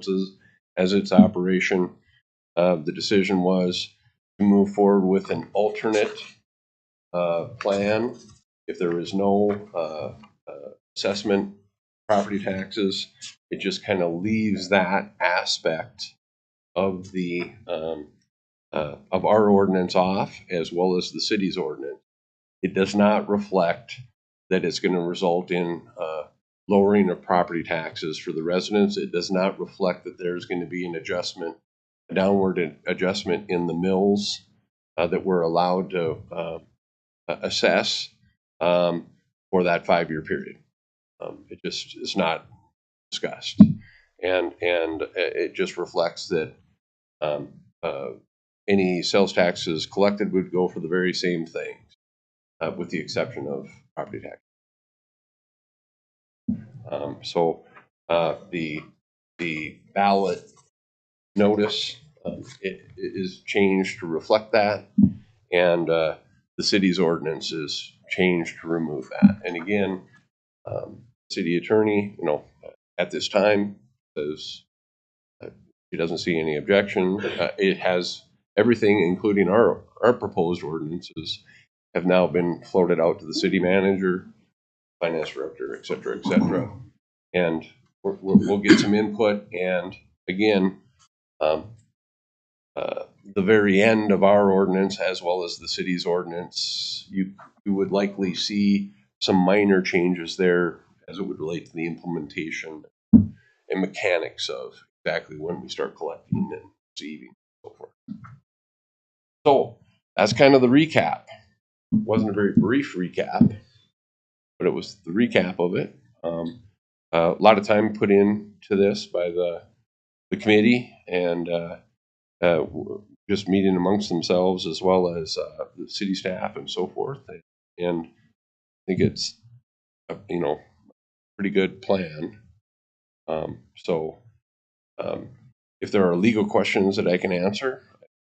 as its operation. The decision was to move forward with an alternate plan. If there is no assessment property taxes, it just kind of leaves that aspect of the of our ordinance off, as well as the city's ordinance. It does not reflect that it's going to result in lowering of property taxes for the residents. It does not reflect that there's going to be an adjustment, a downward adjustment in the mills that we're allowed to assess for that 5-year period. It just is not discussed, and it just reflects that any sales taxes collected would go for the very same things, with the exception of property tax. So the ballot notice it is changed to reflect that, and the city's ordinance is changed to remove that. And again, city attorney, at this time says he doesn't see any objection. It has everything, including our proposed ordinances, have now been floated out to the city manager, finance director, et cetera, and we'll get some input. And again, the very end of our ordinance, as well as the city's ordinance, you would likely see some minor changes there as it would relate to the implementation and mechanics of exactly when we start collecting and receiving and so forth. So that's kind of the recap. It wasn't a very brief recap, but it was the recap of it. A lot of time put into this by the committee, and just meeting amongst themselves, as well as the city staff and so forth. And I think it's, pretty good plan. So if there are legal questions that I can answer,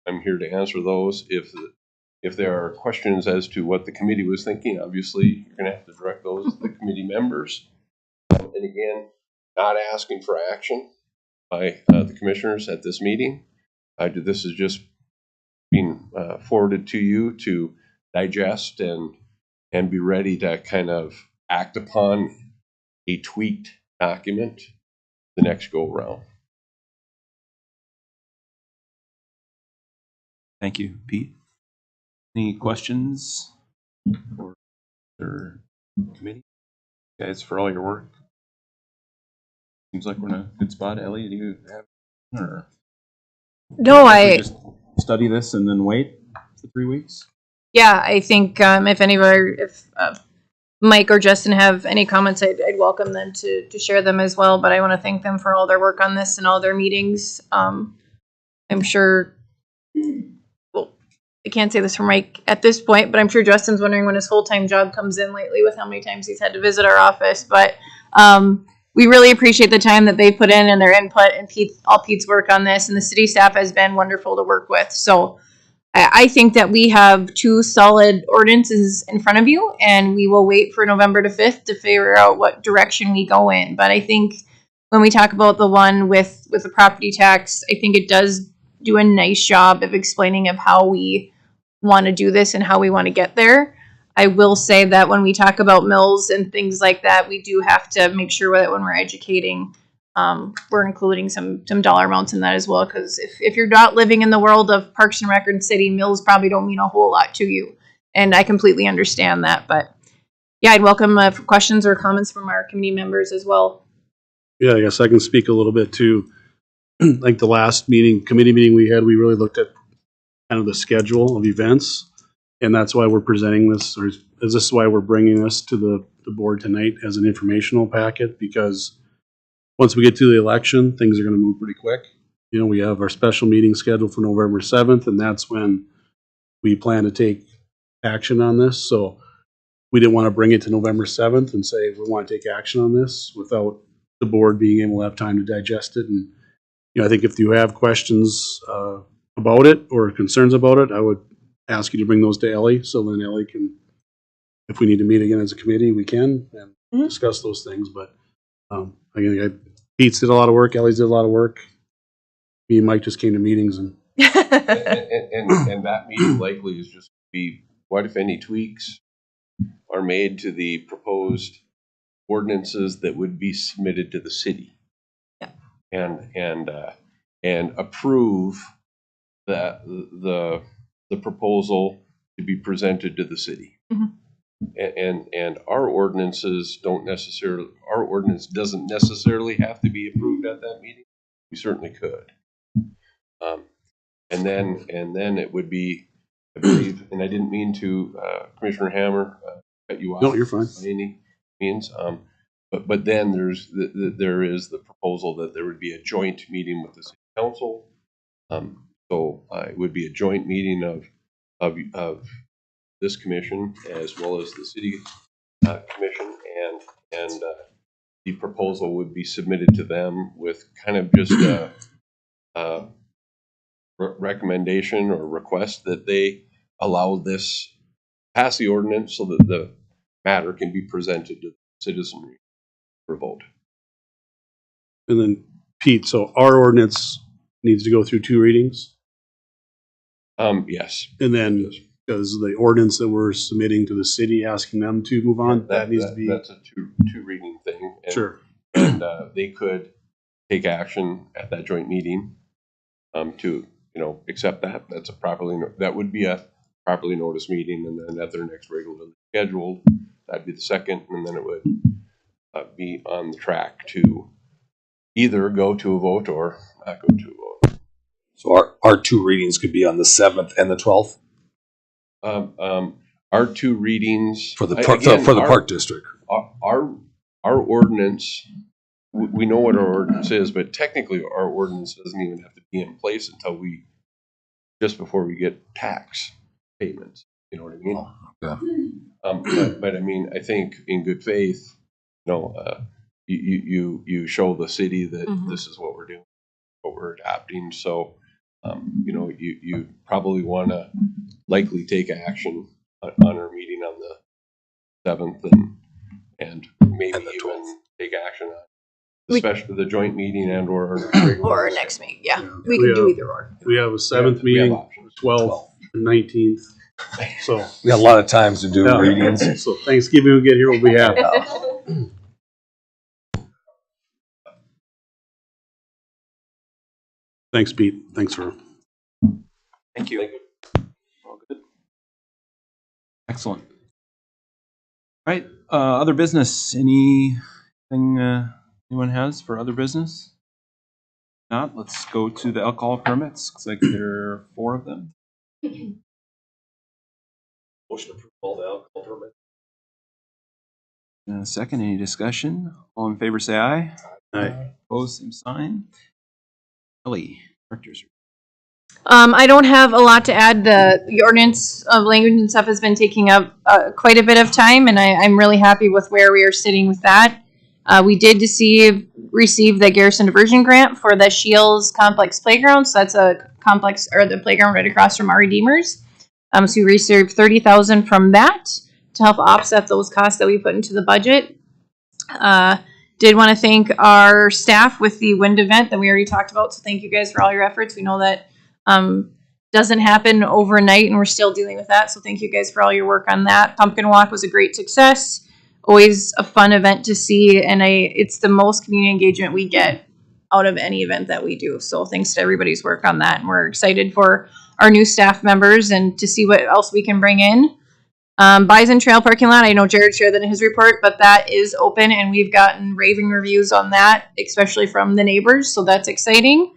I'm here to answer those. If there are questions as to what the committee was thinking, obviously you're going to have to direct those to the committee members. And again, not asking for action by the commissioners at this meeting. This is just being forwarded to you to digest and be ready to kind of act upon a tweaked document the next go round. Thank you, Pete. Any questions for their committee? Guys, for all your work. Seems like we're in a good spot. Ellie, do you have or No, we just study this and then wait for 3 weeks? Yeah, I think if Mike or Justin have any comments, I'd welcome them to share them as well. But I want to thank them for all their work on this and all their meetings. I'm sure, well, I can't say this for Mike at this point, but I'm sure Justin's wondering when his full-time job comes in lately with how many times he's had to visit our office. But we really appreciate the time that they put in and their input and Pete's work on this. And the city staff has been wonderful to work with. So I think that we have 2 solid ordinances in front of you, and we will wait for November 5th to figure out what direction we go in. But I think when we talk about the one with the property tax, I think it does do a nice job of explaining of how we want to do this and how we want to get there. I will say that when we talk about mills and things like that, we do have to make sure that when we're educating, we're including some dollar amounts in that as well. Because if you're not living in the world of Parks and Rec and City, mills probably don't mean a whole lot to you. And I completely understand that. But yeah, I'd welcome questions or comments from our committee members as well. Yeah, I guess I can speak a little bit to, like the last committee meeting we had, we really looked at kind of the schedule of events. And that's why we're presenting this, or is this why we're bringing this to the board tonight as an informational packet? Because once we get to the election, things are going to move pretty quick. You know, we have our special meeting scheduled for November 7th, and that's when we plan to take action on this. So we didn't want to bring it to November 7th and say we want to take action on this without the board being able to have time to digest it. And, you know, I think if you have questions about it or concerns about it, I would ask you to bring those to Ellie, so then Ellie can, if we need to meet again as a committee, we can and discuss those things. But again, Pete's did a lot of work, Ellie's did a lot of work. Me and Mike just came to meetings and and that meeting likely is just be what if any tweaks are made to the proposed ordinances that would be submitted to the city. Yeah. And approve that the proposal to be presented to the city. And our ordinances our ordinance doesn't necessarily have to be approved at that meeting. We certainly could. And then it would be, I believe, and I didn't mean to, Commissioner Hammer, cut you off. No, you're fine. By any means. But then there is the proposal that there would be a joint meeting with the city council. So it would be a joint meeting of this commission as well as the city commission, and the proposal would be submitted to them with kind of just a recommendation or request that they allow this, pass the ordinance so that the matter can be presented to the citizenry for vote. And then Pete, so our ordinance needs to go through 2 readings? Yes. And then because the ordinance that we're submitting to the city, asking them to move on, that needs to be. That's a two reading thing. And, sure. And they could take action at that joint meeting to, accept that. That would be a properly noticed meeting, and then at their next regularly scheduled, that'd be the second, and then it would be on the track to either go to a vote or not go to a vote. So our 2 readings could be on the 7th and the 12th? Our 2 readings for the park district. Our ordinance, we know what our ordinance is, but technically our ordinance doesn't even have to be in place until just before we get tax payments. You know what I mean? Yeah. But I mean, I think in good faith, you show the city that Mhm. this is what we're doing, what we're adopting. So, you probably want to likely take action on our meeting on the 7th and maybe even take action on especially the joint meeting and or Or next meeting, yeah. We We can do have- either or. We have a seventh we have meeting, options. 12th, and 19th. So We got a lot of times to do yeah. readings. So Thanksgiving will get here, we'll be happy. Thanks, Pete. Thanks for. Thank you. All good. Excellent. All right. Other business. Anything anyone has for other business? Not. Let's go to the alcohol permits. Looks like there are 4 of them. Motion to approve all the alcohol permits. And a second. Any discussion? All in favor, say aye. Aye. Opposed, same sign. Ellie, director's. I don't have a lot to add. The ordinance of language and stuff has been taking up quite a bit of time, and I'm really happy with where we are sitting with that. We did receive the Garrison Diversion Grant for the Shields Complex Playground. So that's a complex or the playground right across from our Redeemers. So we received $30,000 from that to help offset those costs that we put into the budget. Did want to thank our staff with the wind event that we already talked about. So thank you guys for all your efforts. We know that doesn't happen overnight, and we're still dealing with that. So thank you guys for all your work on that. Pumpkin Walk was a great success. Always a fun event to see, and it's the most community engagement we get out of any event that we do. So thanks to everybody's work on that, and we're excited for our new staff members and to see what else we can bring in. Bison Trail parking lot, I know Jared shared that in his report, but that is open, and we've gotten raving reviews on that, especially from the neighbors, so that's exciting.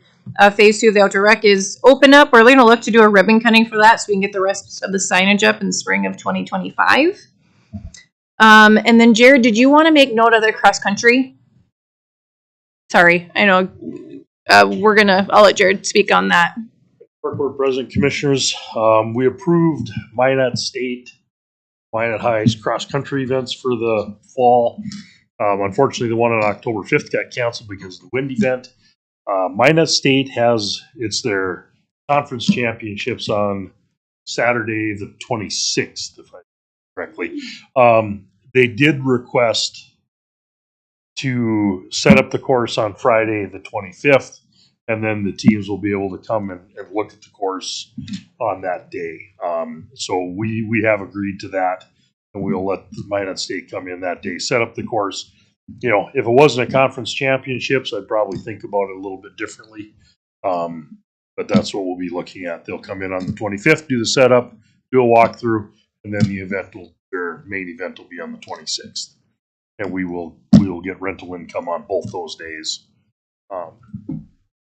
Phase 2 of the outdoor rec is open up. We're going to look to do a ribbon cutting for that so we can get the rest of the signage up in the spring of 2025. And then Jared, did you want to make note of the cross country? Sorry, I know. I'll let Jared speak on that. Park Board President, Commissioners, we approved Minot State, Minot High's cross-country events for the fall. Unfortunately, the one on October 5th got canceled because of the wind event. Minot State it's their conference championships on Saturday the 26th, if I correctly. They did request to set up the course on Friday the 25th, and then the teams will be able to come and look at the course on that day. So we have agreed to that, and we'll let the Minot State come in that day, set up the course. If it wasn't a conference championships, I'd probably think about it a little bit differently. But that's what we'll be looking at. They'll come in on the 25th, do the setup, do a walkthrough, and then their main event will be on the 26th. And we will get rental income on both those days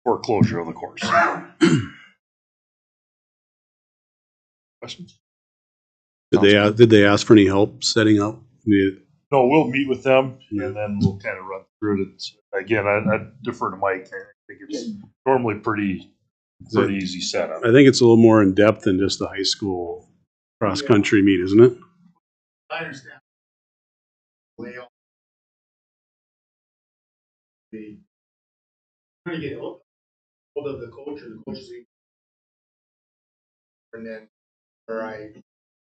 for closure of the course. Questions? Did they ask for any help setting up? No, we'll meet with them and then we'll kind of run through it. Again, I defer to Mike. I think it's normally pretty easy setup. I think it's a little more in depth than just the high school cross country meet, isn't it? I understand. Layout. The trying to get hold of the coach or the coaches, and then where I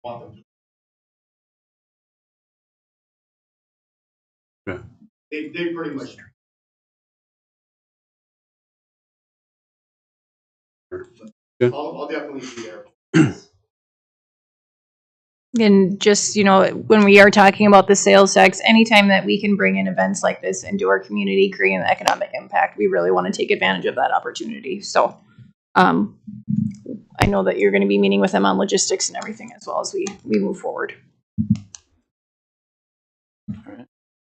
want them to. Yeah. They pretty much. Yeah. I'll definitely be there. And just, when we are talking about the sales tax, anytime that we can bring in events like this into our community, creating the economic impact, we really want to take advantage of that opportunity. So I know that you're going to be meeting with them on logistics and everything as well as we move forward.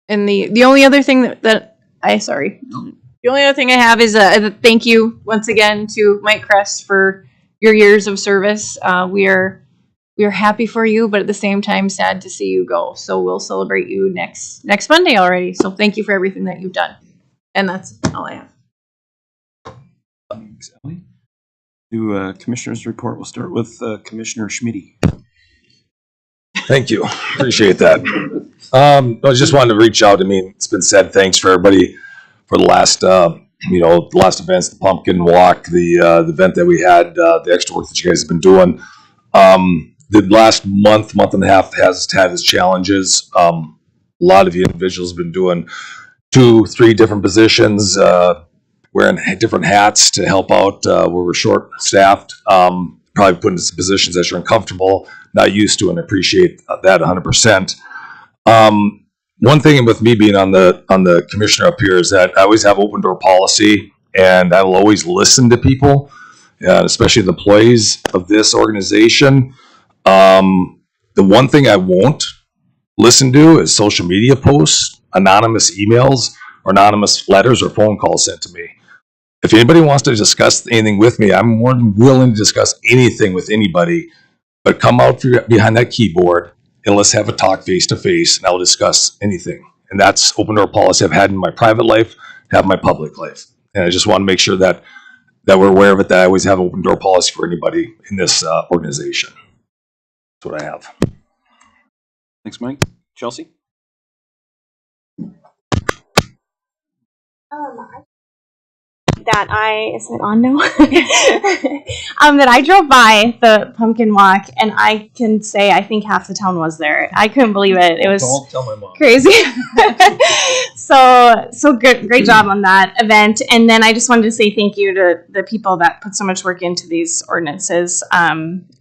And the only other thing the only other thing I have is a thank you once again to Mike Crest for your years of service. We are happy for you, but at the same time, sad to see you go. So we'll celebrate you next Monday already. So thank you for everything that you've done. And that's all I have. Thanks, Ellie. Do Commissioner's report. We'll start with Commissioner Schmitty. Thank you. Appreciate that. I just wanted to reach out. I mean, it's been said, thanks for everybody for the last, the last events, the pumpkin walk, the event that we had, the extra work that you guys have been doing. The last month and a half has had its challenges. A lot of you individuals have been doing 2-3 different positions, wearing different hats to help out where we're short staffed. Probably put into some positions that you're uncomfortable, not used to, and appreciate that 100%. One thing with me being on the commissioner up here is that I always have open door policy, and I will always listen to people, especially the employees of this organization. The one thing I won't listen to is social media posts, anonymous emails, or anonymous letters or phone calls sent to me. If anybody wants to discuss anything with me, I'm more than willing to discuss anything with anybody, but come out behind that keyboard and let's have a talk face to face, and I'll discuss anything. And that's open door policy I've had in my private life, have my public life. And I just want to make sure that we're aware of it, that I always have open door policy for anybody in this organization. That's what I have. Thanks, Mike. Chelsea? Is it on now? That I drove by the pumpkin walk, and I can say I think half the town was there. I couldn't believe it. It was Don't tell my mom. crazy. so good, great job on that event. And then I just wanted to say thank you to the people that put so much work into these ordinances.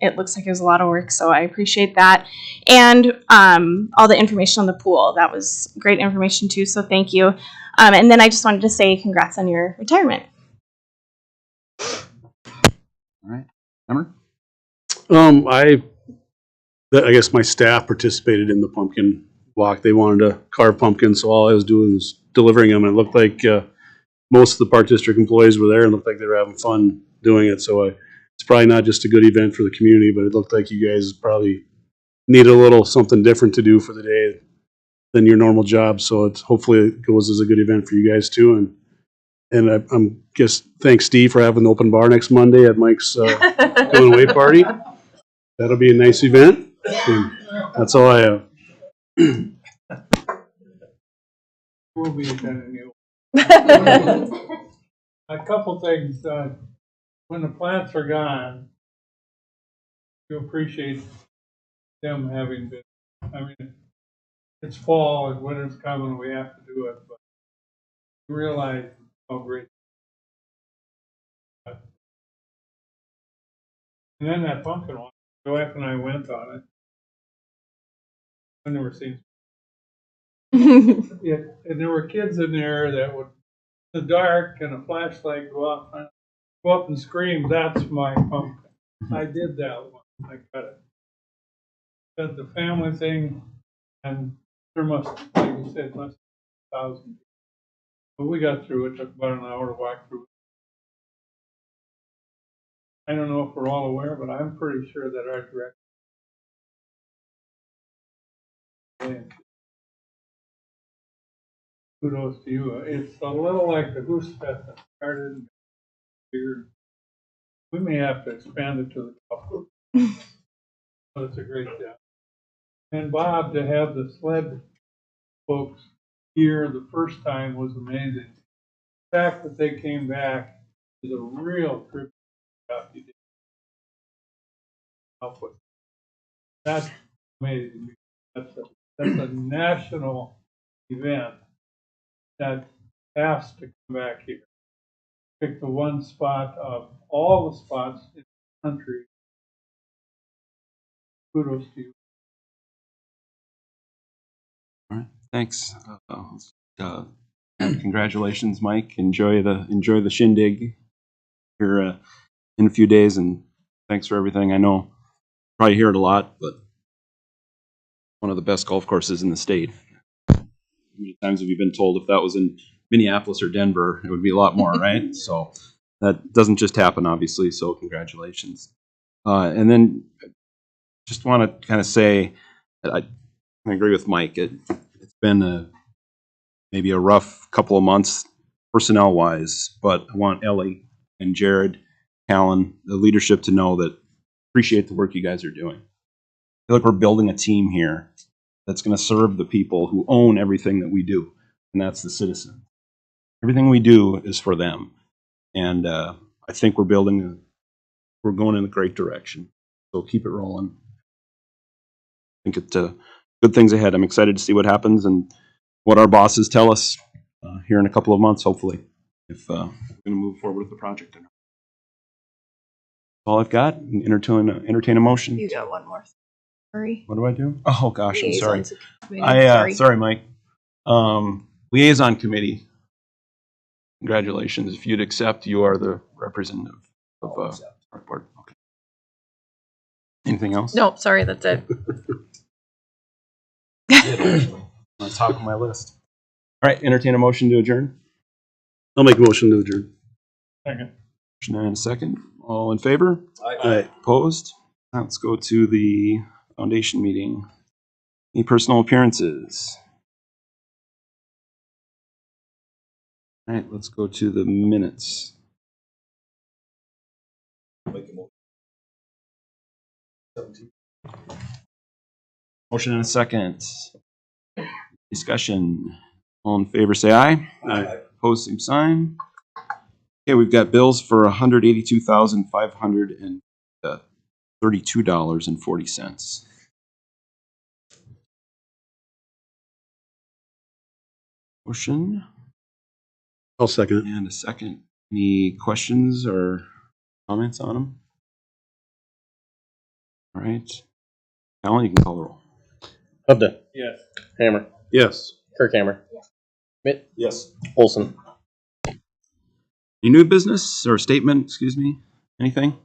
It looks like it was a lot of work, so I appreciate that. And all the information on the pool, that was great information too. So thank you. And then I just wanted to say congrats on your retirement. All right. Emmer? I guess my staff participated in the pumpkin walk. They wanted to carve pumpkins, so all I was doing was delivering them. And it looked like most of the Park District employees were there and looked like they were having fun doing it. So it's probably not just a good event for the community, but it looked like you guys probably need a little something different to do for the day than your normal job. So it's hopefully it goes as a good event for you guys too. And I'm just thanks Steve for having the open bar next Monday at Mike's going away party. That'll be a nice event. And that's all I have. We'll be attending you. A couple things. When the plants are gone, you appreciate them having been. I mean, it's fall and winter's coming. We have to do it, but you realize how great. And then that pumpkin one, my wife and I went on it. I've never seen. Yeah, and there were kids in there that would, in the dark and a flashlight, go up and scream, "That's my pumpkin." I did that one. I got it. But the family thing, and there must, like you said, must be 1,000. But we got through it. Took about an hour to walk through it. I don't know if we're all aware, but I'm pretty sure that our director. Kudos to you. It's a little like the Goose Fest that started bigger. We may have to expand it to the top. But it's a great job. And Bob, to have the sled folks here the first time was amazing. The fact that they came back is a real tribute to what you did. Help with. That's amazing. That's a national event that has to come back here. Pick the one spot of all the spots in the country. Kudos to you. All right. Thanks. Congratulations, Mike. Enjoy the shindig here in a few days, and thanks for everything. I know you probably hear it a lot, but one of the best golf courses in the state. How many times have you been told if that was in Minneapolis or Denver, it would be a lot more, right? So that doesn't just happen, obviously. So congratulations. And then just want to kind of say that I agree with Mike. It's been maybe a rough couple of months personnel-wise, but I want Ellie and Jared, Callan, the leadership to know that appreciate the work you guys are doing. feel like we're building a team here that's going to serve the people who own everything that we do, and that's the citizen. Everything we do is for them, and I think we're going in a great direction. So keep it rolling. I think it's good things ahead. I'm excited to see what happens and what our bosses tell us here in a couple of months, hopefully, if we're going to move forward with the project or not. All I've got. Entertain a motion. You got one more. Sorry. What do I do? Oh gosh, I'm sorry. Liaisons committee. Sorry, Mike. Liaison committee. Congratulations. If you'd accept, you are the representative of our board. Okay. Anything else? No, sorry, that's it. On top of my list. All right, entertain a motion to adjourn. I'll make a motion to adjourn. Second. Motion and a second. All in favor? Aye. Opposed? Let's go to the foundation meeting. Any personal appearances? All right, let's go to the minutes. Motion and a second. Discussion. All in favor, say aye. Aye. Opposed, same sign. Okay, we've got bills for $182,532.40. Motion I'll second it. and a second. Any questions or comments on them? All right. Alan, you can call the roll. Hubda. Yes. Hammer. Yes. Kirkhammer. Schmidt. Yes. Olson. Any new business or statement, excuse me? Anything?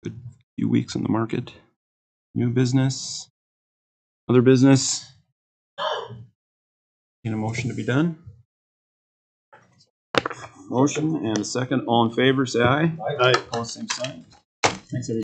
Good few weeks in the market. New business? Other business? Need a motion to be done? Motion and a second. All in favor, say aye. Aye. Opposed, same sign. Thanks, everybody.